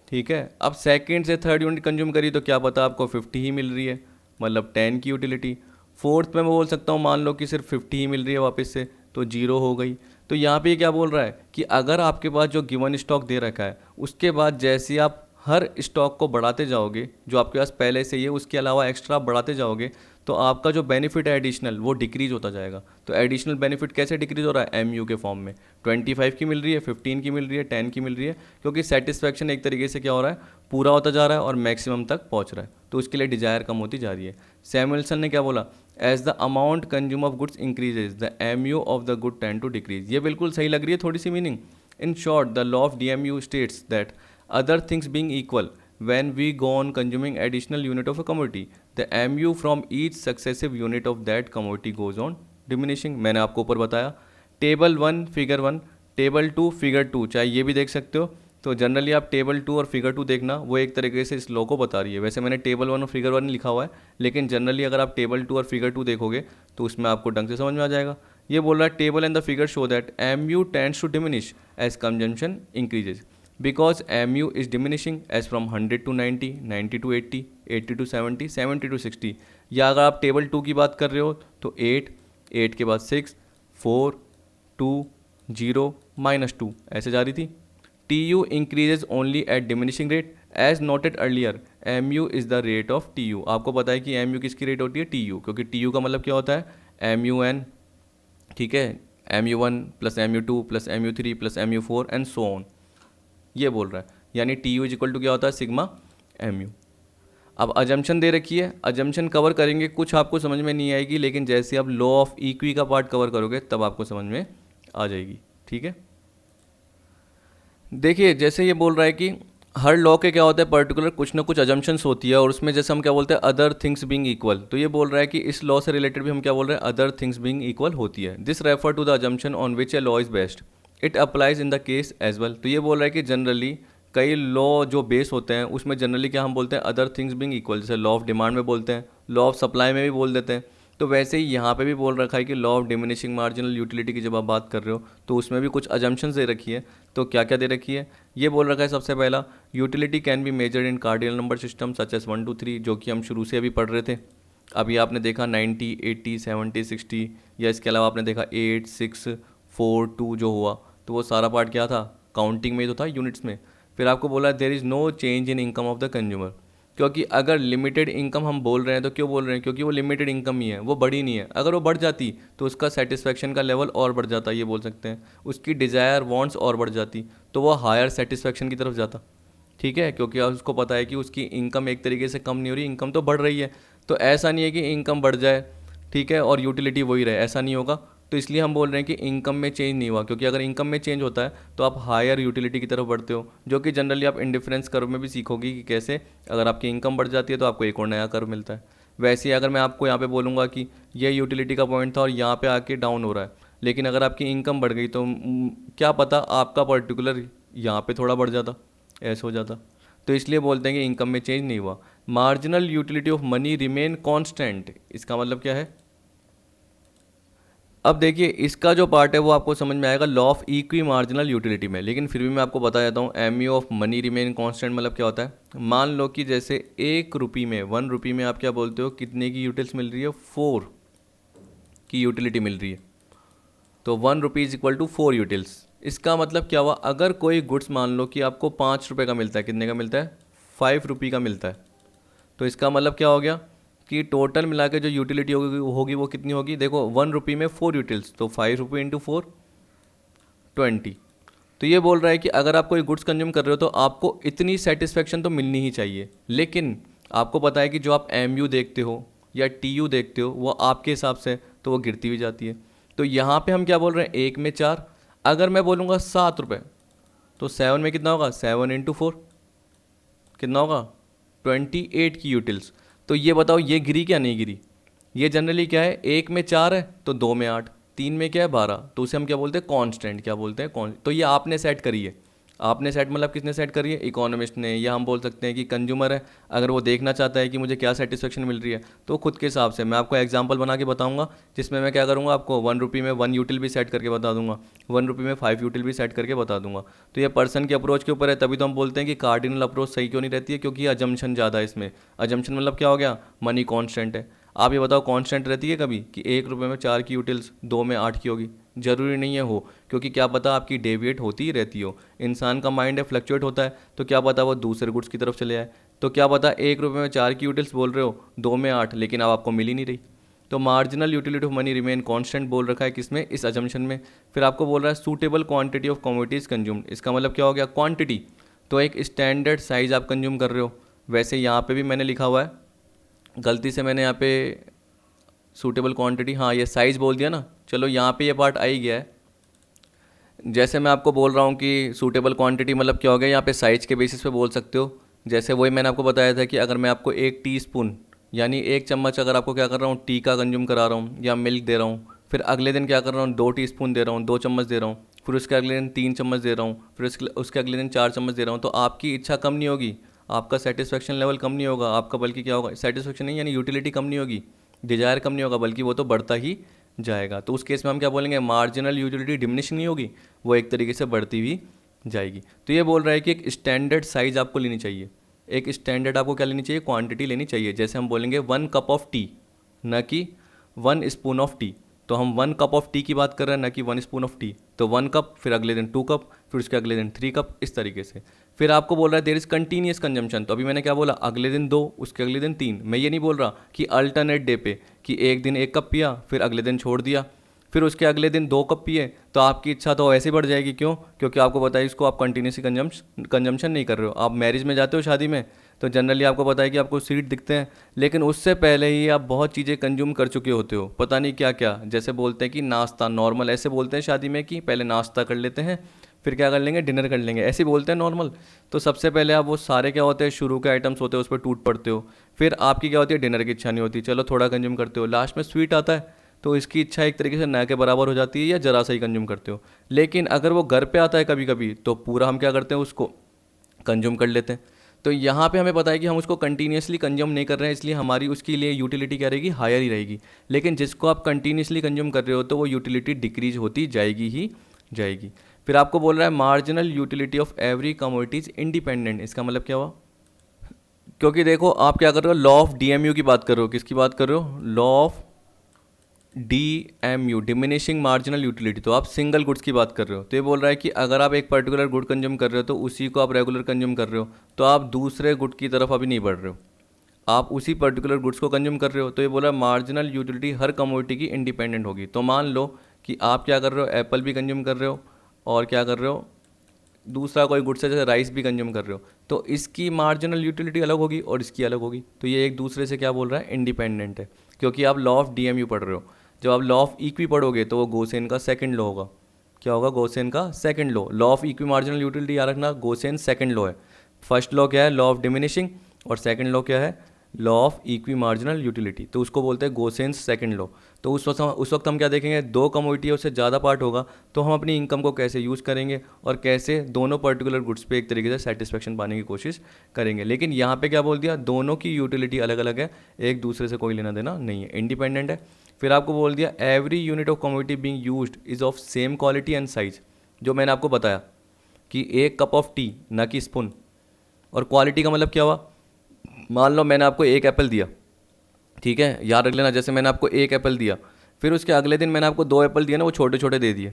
ठीक है। अब सेकंड से थर्ड यूनिट कंज्यूम करी तो क्या पता आपको 50 ही मिल रही है, मतलब 10 की यूटिलिटी। फोर्थ में मैं बोल सकता हूँ मान लो कि सिर्फ 50 ही मिल रही है वापस से, तो 0 हो गई। तो यहाँ पे क्या बोल रहा है कि अगर आपके पास जो गिवन स्टॉक दे रखा है, उसके बाद जैसे आप हर स्टॉक को बढ़ाते जाओगे, जो आपके पास पहले से ही है उसके अलावा एक्स्ट्रा बढ़ाते जाओगे, तो आपका जो बेनिफिट है एडिशनल वो डिक्रीज होता जाएगा। तो एडिशनल बेनिफिट कैसे डिक्रीज हो रहा है, MU के फॉर्म में। 25 की मिल रही है, 15 की मिल रही है, 10 की मिल रही है, क्योंकि सेटिस्फैक्शन एक तरीके से क्या हो रहा है, पूरा होता जा रहा है और मैक्सिमम तक पहुंच रहा है, तो उसके लिए डिजायर कम होती जा रही है। सैमुअलसन ने क्या बोला, as the amount consume of goods increases the MU of the good tend to decrease. ये बिल्कुल सही लग रही है थोड़ी सी meaning. In short the law of DMU states that other things being equal, when we go on consuming additional unit of a commodity, the MU from each successive unit of that commodity goes on diminishing। मैंने आपको ऊपर बताया table 1 figure 1, table 2 figure 2, चाहे ये भी देख सकते हो। तो जनरली आप टेबल 2 और फिगर 2 देखना, वो एक तरीके से इस लॉ को बता रही है। वैसे मैंने टेबल 1 और फिगर 1 लिखा हुआ है, लेकिन जनरली अगर आप टेबल 2 और फिगर 2 देखोगे तो उसमें आपको ढंग से समझ में आ जाएगा। ये बोल रहा है table and the figure show that MU tends to diminish as consumption increases, because MU is diminishing as from 100 to 90, 90 to 80, 80 to 70, 70 to 60। या अगर आप टेबल 2 की बात कर रहे हो तो 8, 8 के बाद 6, 4, 2, 0, -2 ऐसे जा रही थी। TU increases only at diminishing rate as noted earlier, MU is the rate of TU। आपको पता है कि MU किसकी रेट होती है, TU, क्योंकि TU का मतलब क्या होता है, MUN, ठीक है, MU1 plus MU2 plus MU3 plus MU4 and so on, ये बोल रहा है। यानी TU इज इक्वल टू क्या होता है, सिग्मा MU। अब अजम्पशन दे रखी है, अजम्पशन कवर करेंगे, कुछ आपको समझ में नहीं आएगी, लेकिन जैसे आप लॉ ऑफ इक्वी का पार्ट कवर करोगे तब आपको समझ में आ जाएगी, ठीक है। देखिए जैसे ये बोल रहा है कि हर लॉ के क्या होता है, पर्टिकुलर कुछ ना कुछ अजम्पशंस होती है, और उसमें जैसे हम क्या बोलते हैं, अदर थिंग्स बीइंग इक्वल। तो ये बोल रहा है कि इस लॉ से रिलेटेड भी हम क्या बोल रहे हैं, अदर थिंग्स बीइंग इक्वल होती है। This refer to the assumption on which a law is based, it applies in the case as well. तो ये बोल रहा है कि जनरली कई लॉ जो बेस होते हैं उसमें जनरली क्या हम बोलते हैं, अदर थिंग्स बीइंग इक्वल, जैसे लॉ ऑफ डिमांड में बोलते हैं, लॉ ऑफ सप्लाई में भी बोल देते हैं। तो वैसे ही यहाँ पे भी बोल रखा है कि law of diminishing marginal utility की जब आप बात कर रहे हो तो उसमें भी कुछ अजम्पशंस दे रखी है। तो क्या क्या दे रखी है, ये बोल रखा है सबसे पहला, utility can be measured in cardinal number system such as 1 2 3, जो कि हम शुरू से अभी पढ़ रहे थे। अभी आपने देखा 90, 80, 70, 60, या इसके अलावा आपने देखा 8, 6, 4, 2 जो हुआ, तो वो सारा पार्ट क्या था, काउंटिंग में ही तो था, यूनिट्स में। फिर आपको बोला there is no change in income of the consumer, क्योंकि अगर लिमिटेड इनकम हम बोल रहे हैं तो क्यों बोल रहे हैं, क्योंकि वो लिमिटेड इनकम ही है, वो बढ़ी नहीं है। अगर वो बढ़ जाती तो उसका सेटिस्फेक्शन का लेवल और बढ़ जाता, ये बोल सकते हैं, उसकी डिज़ायर वांट्स और बढ़ जाती, तो वो हायर सेटिस्फेक्शन की तरफ जाता। ठीक है, क्योंकि अब उसको पता है कि उसकी इनकम एक तरीके से कम नहीं हो रही, इनकम तो बढ़ रही है। तो ऐसा नहीं है कि इनकम बढ़ जाए, ठीक है, और यूटिलिटी वही रहे, ऐसा नहीं होगा। तो इसलिए हम बोल रहे हैं कि इनकम में चेंज नहीं हुआ, क्योंकि अगर इनकम में चेंज होता है तो आप हायर यूटिलिटी की तरफ बढ़ते हो, जो कि जनरली आप इंडिफरेंस कर्व में भी सीखोगे कि कैसे अगर आपकी इनकम बढ़ जाती है तो आपको एक और नया कर्व मिलता है। वैसे ही अगर मैं आपको यहाँ पे बोलूँगा कि ये यूटिलिटी का पॉइंट था और यहाँ पे आके डाउन हो रहा है, लेकिन अगर आपकी इनकम बढ़ गई तो क्या पता आपका पर्टिकुलर यहाँ पे थोड़ा बढ़ जाता, ऐसा हो जाता। तो इसलिए बोलते हैं कि इनकम में चेंज नहीं हुआ। Marginal utility of money remain constant, इसका मतलब क्या है? अब देखिए इसका जो पार्ट है वो आपको समझ में आएगा law of equi marginal utility में, लेकिन फिर भी मैं आपको बता देता हूँ M U of money remain constant मतलब क्या होता है। मान लो कि जैसे 1 रुपये में, 1 रुपये में आप क्या बोलते हो, कितने की यूटिल्स मिल रही है, 4 की यूटिलिटी मिल रही है। तो 1 रुपये इज इक्वल टू 4 यूटिल्स। इसका मतलब क्या हुआ, अगर कोई गुड्स मान लो कि आपको 5 रुपये का मिलता है, कितने का मिलता है, 5 रुपये का मिलता है, तो इसका मतलब क्या हो गया कि टोटल मिला के जो यूटिलिटी होगी वो कितनी होगी। देखो 1 रुपये में 4 यूटिल्स, तो 5 रुपये इंटू 4 20। तो ये बोल रहा है कि अगर आप कोई गुड्स कंज्यूम कर रहे हो तो आपको इतनी सेटिस्फेक्शन तो मिलनी ही चाहिए, लेकिन आपको पता है कि जो आप एम देखते हो या टी देखते हो वो आपके हिसाब से तो वो गिरती हुई जाती है। तो यहाँ पे हम क्या बोल रहे हैं, 1 में 4, अगर मैं बोलूँगा 7 रुपये तो 7 में कितना होगा, 7 इंटू 4 कितना होगा, 28 की यूटिल्स। तो ये बताओ ये गिरी क्या नहीं गिरी। ये जनरली क्या है, 1 में 4 है तो 2 में 8, 3 में क्या है 12, तो उसे हम क्या बोलते हैं, कांस्टेंट। क्या बोलते हैं, कौन। तो ये आपने सेट करी है, आपने सेट मतलब किसने सेट करी है, इकोनॉमिस्ट ने, या हम बोल सकते हैं कि कंज्यूमर है, अगर वो देखना चाहता है कि मुझे क्या सेटिस्फेक्शन मिल रही है तो खुद के हिसाब से। मैं आपको एग्जांपल बना के बताऊंगा जिसमें मैं क्या करूंगा, आपको 1 रुपये में 1 यूटिल भी सेट करके बता दूंगा, 1 रुपये में 5 यूटिल भी सेट करके बता दूंगा। तो ये पर्सन के अप्रोच के ऊपर है, तभी तो हम बोलते हैं कि कार्डिनल अप्रोच सही क्यों नहीं रहती है, क्योंकि अजम्पशन ज़्यादा है इसमें। अजम्पशन मतलब क्या हो गया, मनी कॉन्स्टेंट है। आप ये बताओ कांस्टेंट रहती है कभी कि 1 रुपये में 4 की यूटिल्स 2 में 8 की होगी, ज़रूरी नहीं है हो, क्योंकि क्या पता आपकी डेविएट होती ही रहती हो। इंसान का माइंड है, फ्लक्चुएट होता है, तो क्या पता वो दूसरे गुड्स की तरफ चले जाए। तो क्या पता 1 रुपये में 4 की यूटिल्स बोल रहे हो, 2 में 8, लेकिन अब आपको मिल ही नहीं रही। तो marginal utility of money remain constant बोल रखा है किसमें, इस अजम्पशन में। फिर आपको बोल रहा है suitable quantity of commodities consumed, इसका मतलब क्या हो गया, क्वांटिटी। तो एक स्टैंडर्ड साइज़ आप कंज्यूम कर रहे हो। वैसे यहाँ पे भी मैंने लिखा हुआ है, गलती से मैंने यहाँ पे सूटेबल क्वांटिटी, हाँ ये साइज़ बोल दिया ना, चलो यहाँ पे ये पार्ट आ ही गया है। जैसे मैं आपको बोल रहा हूँ कि सूटेबल क्वांटिटी मतलब क्या हो गया, यहाँ पे साइज़ के बेसिस पे बोल सकते हो। जैसे वही मैंने आपको बताया था कि अगर मैं आपको 1 टीस्पून यानी 1 चम्मच अगर आपको क्या कर रहा हूँ, टी का कंज्यूम करा रहा हूँ या मिल्क दे रहा हूँ, फिर अगले दिन क्या कर रहा हूँ, 2 टीस्पून दे रहा हूँ, 2 चम्मच दे रहा हूँ, फिर उसके अगले दिन 3 चम्मच दे रहा हूँ, फिर उसके अगले दिन 4 चम्मच दे रहा हूँ, तो आपकी इच्छा कम नहीं होगी, आपका सेटिस्फेक्शन लेवल कम नहीं होगा आपका, बल्कि क्या होगा, सेटिस्फेक्शन नहीं यानी यूटिलिटी कम नहीं होगी, डिजायर कम नहीं होगा, बल्कि वो तो बढ़ता ही जाएगा। तो उस केस में हम क्या बोलेंगे, मार्जिनल यूटिलिटी डिमिनिश नहीं होगी, वो एक तरीके से बढ़ती हुई जाएगी। तो ये बोल रहा है कि एक स्टैंडर्ड साइज़ आपको लेनी चाहिए, एक स्टैंडर्ड आपको क्या लेनी चाहिए, क्वांटिटी लेनी चाहिए। जैसे हम बोलेंगे 1 कप ऑफ टी, न कि 1 स्पून ऑफ टी। तो हम 1 कप ऑफ टी की बात कर रहे हैं, न कि 1 स्पून ऑफ टी। तो 1 कप, फिर अगले दिन 2 कप, फिर उसके अगले दिन 3 कप, इस तरीके से। फिर आपको बोल रहा है देयर इज़ कंटिन्यूस कंजम्पशन, तो अभी मैंने क्या बोला, अगले दिन 2, उसके अगले दिन 3। मैं ये नहीं बोल रहा कि अल्टरनेट डे पे कि एक दिन 1 कप पिया फिर अगले दिन छोड़ दिया, फिर उसके अगले दिन 2 कप पिए, तो आपकी इच्छा तो ऐसे ही बढ़ जाएगी। क्यों? क्योंकि आपको पता है इसको आप कंटिन्यूसली कंजम्पशन नहीं कर रहे हो। आप मैरिज में जाते हो, शादी में, तो जनरली आपको पता है कि आपको स्वीट दिखते हैं, लेकिन उससे पहले ही आप बहुत चीज़ें कंज्यूम कर चुके होते हो, पता नहीं क्या क्या। जैसे बोलते हैं कि नाश्ता नॉर्मल, ऐसे बोलते हैं शादी में कि पहले नाश्ता कर लेते हैं फिर क्या कर लेंगे, डिनर कर लेंगे, ऐसे बोलते हैं नॉर्मल। तो सबसे पहले आप वो सारे क्या होते हैं, शुरू के आइटम्स होते हैं, उस पर टूट पड़ते हो। फिर आपकी क्या होती है, डिनर की इच्छा नहीं होती, चलो थोड़ा कंज्यूम करते हो, लास्ट में स्वीट आता है तो इसकी इच्छा एक तरीके से न के बराबर हो जाती है या जरा सा ही कंज्यूम करते हो। लेकिन अगर वो घर पे आता है कभी कभी, तो पूरा हम क्या करते हैं, उसको कंज्यूम कर लेते हैं। तो यहाँ पे हमें पता है कि हम उसको कंटिन्यूसली कंज्यूम नहीं कर रहे हैं, इसलिए हमारी उसके लिए यूटिलिटी क्या रहेगी, हायर ही रहेगी। लेकिन जिसको आप कंटिन्यूसली कंज्यूम कर रहे हो तो वो यूटिलिटी डिक्रीज होती जाएगी ही जाएगी। फिर आपको बोल रहा है marginal utility of every commodities independent, इसका मतलब क्या हुआ, क्योंकि देखो आप क्या कर रहे हो, लॉ ऑफ डीएमयू की बात कर रहे हो, किसकी बात कर रहे हो, law of DMU diminishing marginal utility, तो आप सिंगल गुड्स की बात कर रहे हो। तो ये बोल रहा है कि अगर आप एक पर्टिकुलर गुड कंज्यूम कर रहे हो तो उसी को आप रेगुलर कंज्यूम कर रहे हो, तो आप दूसरे गुड की तरफ अभी नहीं बढ़ रहे हो, आप उसी पर्टिकुलर गुड्स को कंज्यूम कर रहे हो। तो ये बोला मार्जिनल यूटिलिटी हर कमोडिटी की इंडिपेंडेंट होगी। तो मान लो कि आप क्या कर रहे हो, एप्पल भी कंज्यूम कर रहे हो और क्या कर रहे हो, दूसरा कोई गुड्स है जैसे राइस भी कंज्यूम कर रहे हो, तो इसकी मार्जिनल यूटिलिटी अलग होगी और इसकी अलग होगी। तो ये एक दूसरे से क्या बोल रहा है, इंडिपेंडेंट है, क्योंकि आप लॉ ऑफ DMU पढ़ रहे हो। जब आप लॉ ऑफ इक्वी पढ़ोगे तो वो गोसेन का सेकंड लॉ होगा। क्या होगा, गोसेन का second law. Law of equi marginal utility याद रखना, गोसेन सेकंड लॉ है। फर्स्ट लॉ क्या है, लॉ ऑफ डिमिनिशिंग, और सेकंड लॉ क्या है, law of equi marginal utility. तो उसको बोलते हैं गोसेन्स सेकंड लॉ। तो उस वक्त हम क्या देखेंगे, दो कमोडिटी है उससे ज़्यादा पार्ट होगा, तो हम अपनी इनकम को कैसे यूज़ करेंगे और कैसे दोनों पर्टिकुलर गुड्स पे एक तरीके से सेटिस्फेक्शन पाने की कोशिश करेंगे। लेकिन यहाँ पे क्या बोल दिया, दोनों की यूटिलिटी अलग अलग है, एक दूसरे से कोई लेना देना नहीं है, इंडिपेंडेंट है। फिर आपको बोल दिया every unit of commodity being used is of same quality and size, जो मैंने आपको बताया कि एक कप ऑफ टी ना कि स्पून। और क्वालिटी का मतलब क्या हुआ, मान लो मैंने आपको एक एप्पल दिया, ठीक है, याद रख लेना, जैसे मैंने आपको एक एप्पल दिया, फिर उसके अगले दिन मैंने आपको दो एप्पल दिए ना, वो छोटे छोटे दे दिए।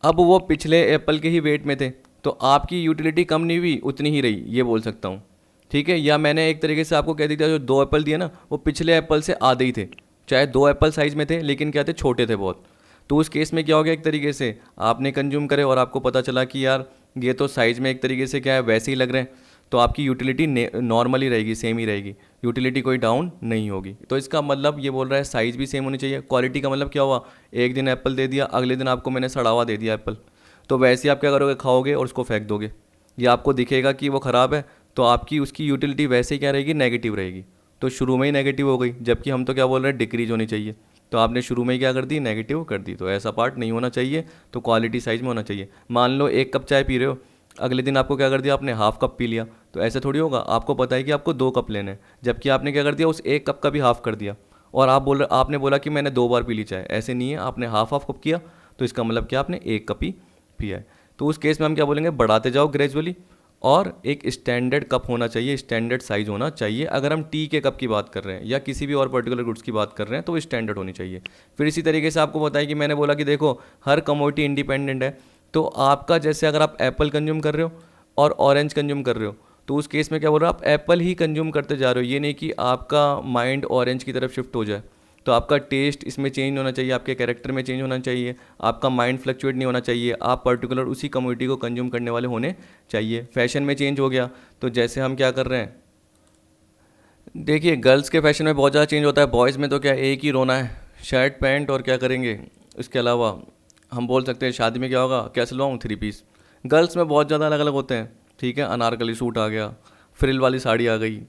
अब वो पिछले एप्पल के ही वेट में थे, तो आपकी यूटिलिटी कम नहीं हुई, उतनी ही रही, ये बोल सकता हूँ। ठीक है, या मैंने एक तरीके से आपको कह दिया जो दो एप्पल दिए ना, वो पिछले एप्पल से आधे ही थे, चाहे दो एप्पल साइज़ में थे लेकिन क्या थे, छोटे थे बहुत। तो उस केस में क्या हो गया, एक तरीके से आपने कंज्यूम करे और आपको पता चला कि यार ये तो साइज़ में एक तरीके से क्या है, वैसे ही लग रहे हैं, तो आपकी यूटिलिटी नॉर्मल ही रहेगी, सेम ही रहेगी, यूटिलिटी कोई डाउन नहीं होगी। तो इसका मतलब ये बोल रहा है साइज़ भी सेम होनी चाहिए। क्वालिटी का मतलब क्या हुआ, एक दिन एप्पल दे दिया, अगले दिन आपको मैंने सड़ा हुआ दे दिया एप्पल, तो वैसे ही आप क्या करोगे, खाओगे और उसको फेंक दोगे, या आपको दिखेगा कि वो ख़राब है, तो आपकी उसकी यूटिलिटी वैसे ही क्या रहेगी, नेगेटिव रहेगी। तो शुरू में ही नेगेटिव हो गई, जबकि हम तो क्या बोल रहे हैं, डिक्रीज होनी चाहिए, तो आपने शुरू में ही क्या कर दी, नेगेटिव कर दी। तो ऐसा पार्ट नहीं होना चाहिए, तो क्वालिटी साइज में होना चाहिए। मान लो एक कप चाय पी रहे हो, अगले दिन आपको क्या कर दिया, आपने हाफ कप पी लिया, तो ऐसे थोड़ी होगा, आपको पता है कि आपको दो कप लेने हैं, जबकि आपने क्या कर दिया, उस एक कप का भी हाफ कर दिया, और आपने बोला कि मैंने दो बार पी ली चाय, ऐसे नहीं है, आपने हाफ हाफ कप किया, तो इसका मतलब क्या, आपने एक कप ही पिया है। तो उस केस में हम क्या बोलेंगे, बढ़ाते जाओ ग्रेजुअली, और एक स्टैंडर्ड कप होना चाहिए, स्टैंडर्ड साइज होना चाहिए। अगर हम टी के कप की बात कर रहे हैं या किसी भी और पर्टिकुलर गुड्स की बात कर रहे हैं तो वो स्टैंडर्ड होनी चाहिए। फिर इसी तरीके से आपको बताया कि मैंने बोला कि देखो हर कमोडिटी इंडिपेंडेंट है, तो आपका जैसे अगर आप एप्पल कंज्यूम कर रहे हो और ऑरेंज कंज्यूम कर रहे हो, तो उस केस में क्या बोल रहे हो, आप एप्पल ही कंज्यूम करते जा रहे हो, ये नहीं कि आपका माइंड ऑरेंज की तरफ शिफ्ट हो जाए। तो आपका टेस्ट इसमें चेंज होना चाहिए, आपके कैरेक्टर में चेंज होना चाहिए, आपका माइंड फ्लक्चुएट नहीं होना चाहिए, आप पर्टिकुलर उसी कम्युनिटी को कंज्यूम करने वाले होने चाहिए। फैशन में चेंज हो गया, तो जैसे हम क्या कर रहे हैं, देखिए गर्ल्स के फैशन में बहुत ज़्यादा चेंज होता है, बॉयज़ में तो क्या एक ही रोना है, शर्ट पैंट और क्या करेंगे। इसके अलावा हम बोल सकते हैं शादी में क्या होगा, क्या सिलवाऊँ, थ्री पीस। गर्ल्स में बहुत ज़्यादा अलग अलग होते हैं, ठीक है, अनारकली सूट आ गया, फ्रिल वाली साड़ी आ गई,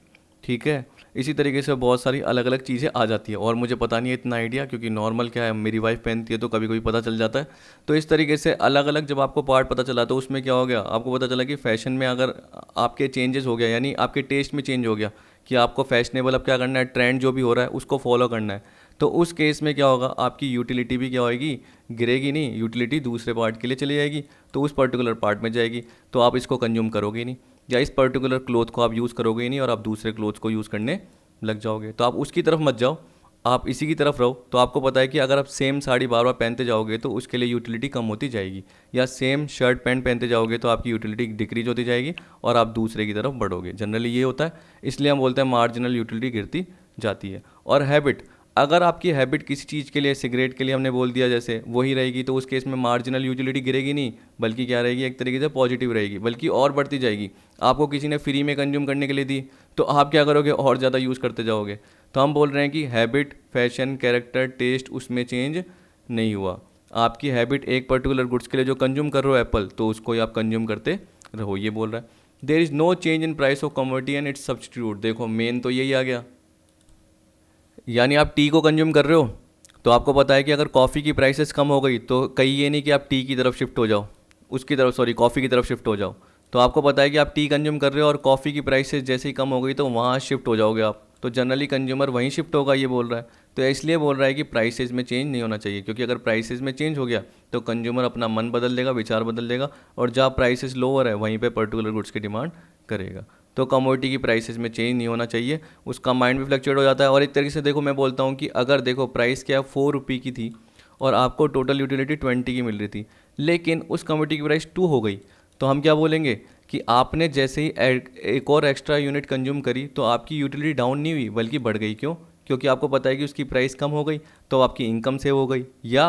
ठीक है, इसी तरीके से बहुत सारी अलग अलग चीज़ें आ जाती है। और मुझे पता नहीं है इतना आइडिया, क्योंकि नॉर्मल क्या है, मेरी वाइफ पहनती है तो कभी कभी पता चल जाता है। तो इस तरीके से अलग अलग जब आपको पार्ट पता चला, तो उसमें क्या हो गया, आपको पता चला कि फ़ैशन में अगर आपके चेंजेस हो गया, यानी आपके टेस्ट में चेंज हो गया, कि आपको फैशनेबल अब क्या करना है, ट्रेंड जो भी हो रहा है उसको फॉलो करना है, तो उस केस में क्या होगा, आपकी यूटिलिटी भी क्या होएगी, गिरेगी नहीं, यूटिलिटी दूसरे पार्ट के लिए चली जाएगी, तो उस पर्टिकुलर पार्ट में जाएगी, तो आप इसको कंज्यूम करोगे ही नहीं, या इस पर्टिकुलर क्लोथ को आप यूज़ करोगे ही नहीं, और आप दूसरे क्लोथ को यूज़ करने लग जाओगे। तो आप उसकी तरफ मत जाओ, आप इसी की तरफ रहो। तो आपको पता है कि अगर आप सेम साड़ी बार बार पहनते जाओगे तो उसके लिए यूटिलिटी कम होती जाएगी, या सेम शर्ट पैंट पहनते जाओगे तो आपकी यूटिलिटी डिक्रीज होती जाएगी और आप दूसरे की तरफ बढ़ोगे। जनरली ये होता है, इसलिए हम बोलते हैं मार्जिनल यूटिलिटी गिरती जाती है। और हैबिट, अगर आपकी हैबिट किसी चीज़ के लिए, सिगरेट के लिए हमने बोल दिया जैसे, वही रहेगी, तो उस केस में मार्जिनल यूटिलिटी गिरेगी नहीं, बल्कि क्या रहेगी, एक तरीके से पॉजिटिव रहेगी, बल्कि और बढ़ती जाएगी। आपको किसी ने फ्री में कंज्यूम करने के लिए दी, तो आप क्या करोगे, और ज़्यादा यूज़ करते जाओगे। तो हम बोल रहे हैं कि हैबिट, फैशन, कैरेक्टर, टेस्ट, उसमें चेंज नहीं हुआ। आपकी हैबिट एक पर्टिकुलर गुड्स के लिए जो कंज्यूम कर रहे हो एप्पल, तो उसको ही आप कंज्यूम करते रहो, ये बोल रहा है। There is no change in price of commodity and its substitute. देखो मेन तो यही आ गया, यानी आप टी को कंज्यूम कर रहे हो, तो आपको पता है कि अगर कॉफ़ी की प्राइसेस कम हो गई, तो कहीं ये नहीं कि आप टी की तरफ शिफ्ट हो जाओ, उसकी तरफ, सॉरी, कॉफ़ी की तरफ शिफ्ट हो जाओ। तो आपको पता है कि आप टी कंज्यूम कर रहे हो और कॉफ़ी की प्राइसेस जैसे ही कम हो गई तो वहाँ शिफ्ट हो जाओगे आप, तो जनरली कंज्यूमर वहीं शिफ्ट होगा, ये बोल रहा है। तो इसलिए बोल रहा है कि प्राइसेस में चेंज नहीं होना चाहिए, क्योंकि अगर प्राइसेस में चेंज हो गया तो कंज्यूमर अपना मन बदल देगा, विचार बदल देगा, और जहाँ प्राइसेस लोअर है वहीं पे पर्टिकुलर गुड्स की डिमांड करेगा। तो कमोडिटी की प्राइसेस में चेंज नहीं होना चाहिए, उसका माइंड भी फ्लक्चुएट हो जाता है। और एक तरीके से देखो मैं बोलता हूँ कि अगर देखो प्राइस क्या 4 रुपये की थी और आपको टोटल यूटिलिटी 20 की मिल रही थी, लेकिन उस कमोडिटी की प्राइस 2 हो गई, तो हम क्या बोलेंगे कि आपने जैसे ही एक और एक्स्ट्रा यूनिट कंज्यूम करी तो आपकी यूटिलिटी डाउन नहीं हुई बल्कि बढ़ गई। क्यों? क्योंकि आपको पता है कि उसकी प्राइस कम हो गई, तो आपकी इनकम सेव हो गई, या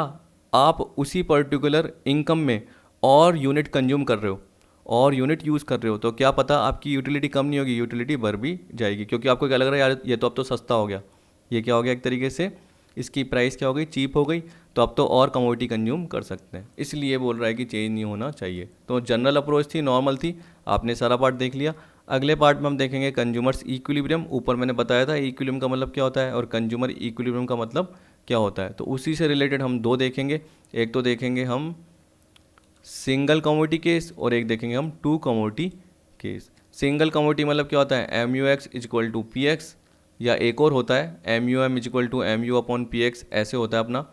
आप उसी पर्टिकुलर इनकम में और यूनिट कंज्यूम कर रहे हो और यूनिट यूज़ कर रहे हो, तो क्या पता आपकी यूटिलिटी कम नहीं होगी, यूटिलिटी बढ़ भी जाएगी। क्योंकि आपको क्या लग रहा है यार ये तो अब तो सस्ता हो गया, ये क्या हो गया एक तरीके से इसकी प्राइस क्या हो गई, चीप हो गई, तो अब तो और कमोडिटी कंज्यूम कर सकते हैं। इसलिए बोल रहा है कि चेंज नहीं होना चाहिए। तो जनरल अप्रोच थी, नॉर्मल थी, आपने सारा पार्ट देख लिया। अगले पार्ट में हम देखेंगे कंज्यूमर्स इक्विलिब्रियम। ऊपर मैंने बताया था इक्विलिब्रियम का मतलब क्या होता है और कंज्यूमर इक्विलिब्रियम का मतलब क्या होता है। तो उसी से रिलेटेड हम दो देखेंगे, एक तो देखेंगे हम सिंगल कमोडिटी केस और एक देखेंगे हम two commodity case. Single commodity मतलब क्या होता है, M U X is equal to P X, या एक और होता है M U M is equal to M U upon P X, ऐसे होता है अपना।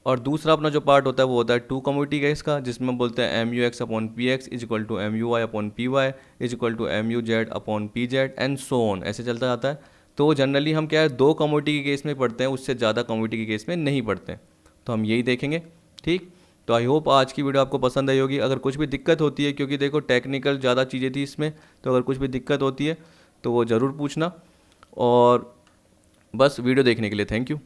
और दूसरा अपना जो पार्ट होता है वो होता है टू कमोडिटी केस का, जिसमें बोलते हैं M U X upon P X is equal to M U Y upon P Y is equal to M U Z upon P Z and so on, ऐसे चलता जाता है। तो जनरली हम क्या है दो कमोडिटी के केस में पढ़ते हैं, उससे ज़्यादा कमोडिटी के केस में नहीं पढ़ते हैं, तो हम यही देखेंगे। ठीक, तो आई होप आज की वीडियो आपको पसंद आई होगी। अगर कुछ भी दिक्कत होती है, क्योंकि देखो टेक्निकल ज़्यादा चीज़ें थी इसमें, तो अगर कुछ भी दिक्कत होती है तो वो ज़रूर पूछना। और बस वीडियो देखने के लिए थैंक यू।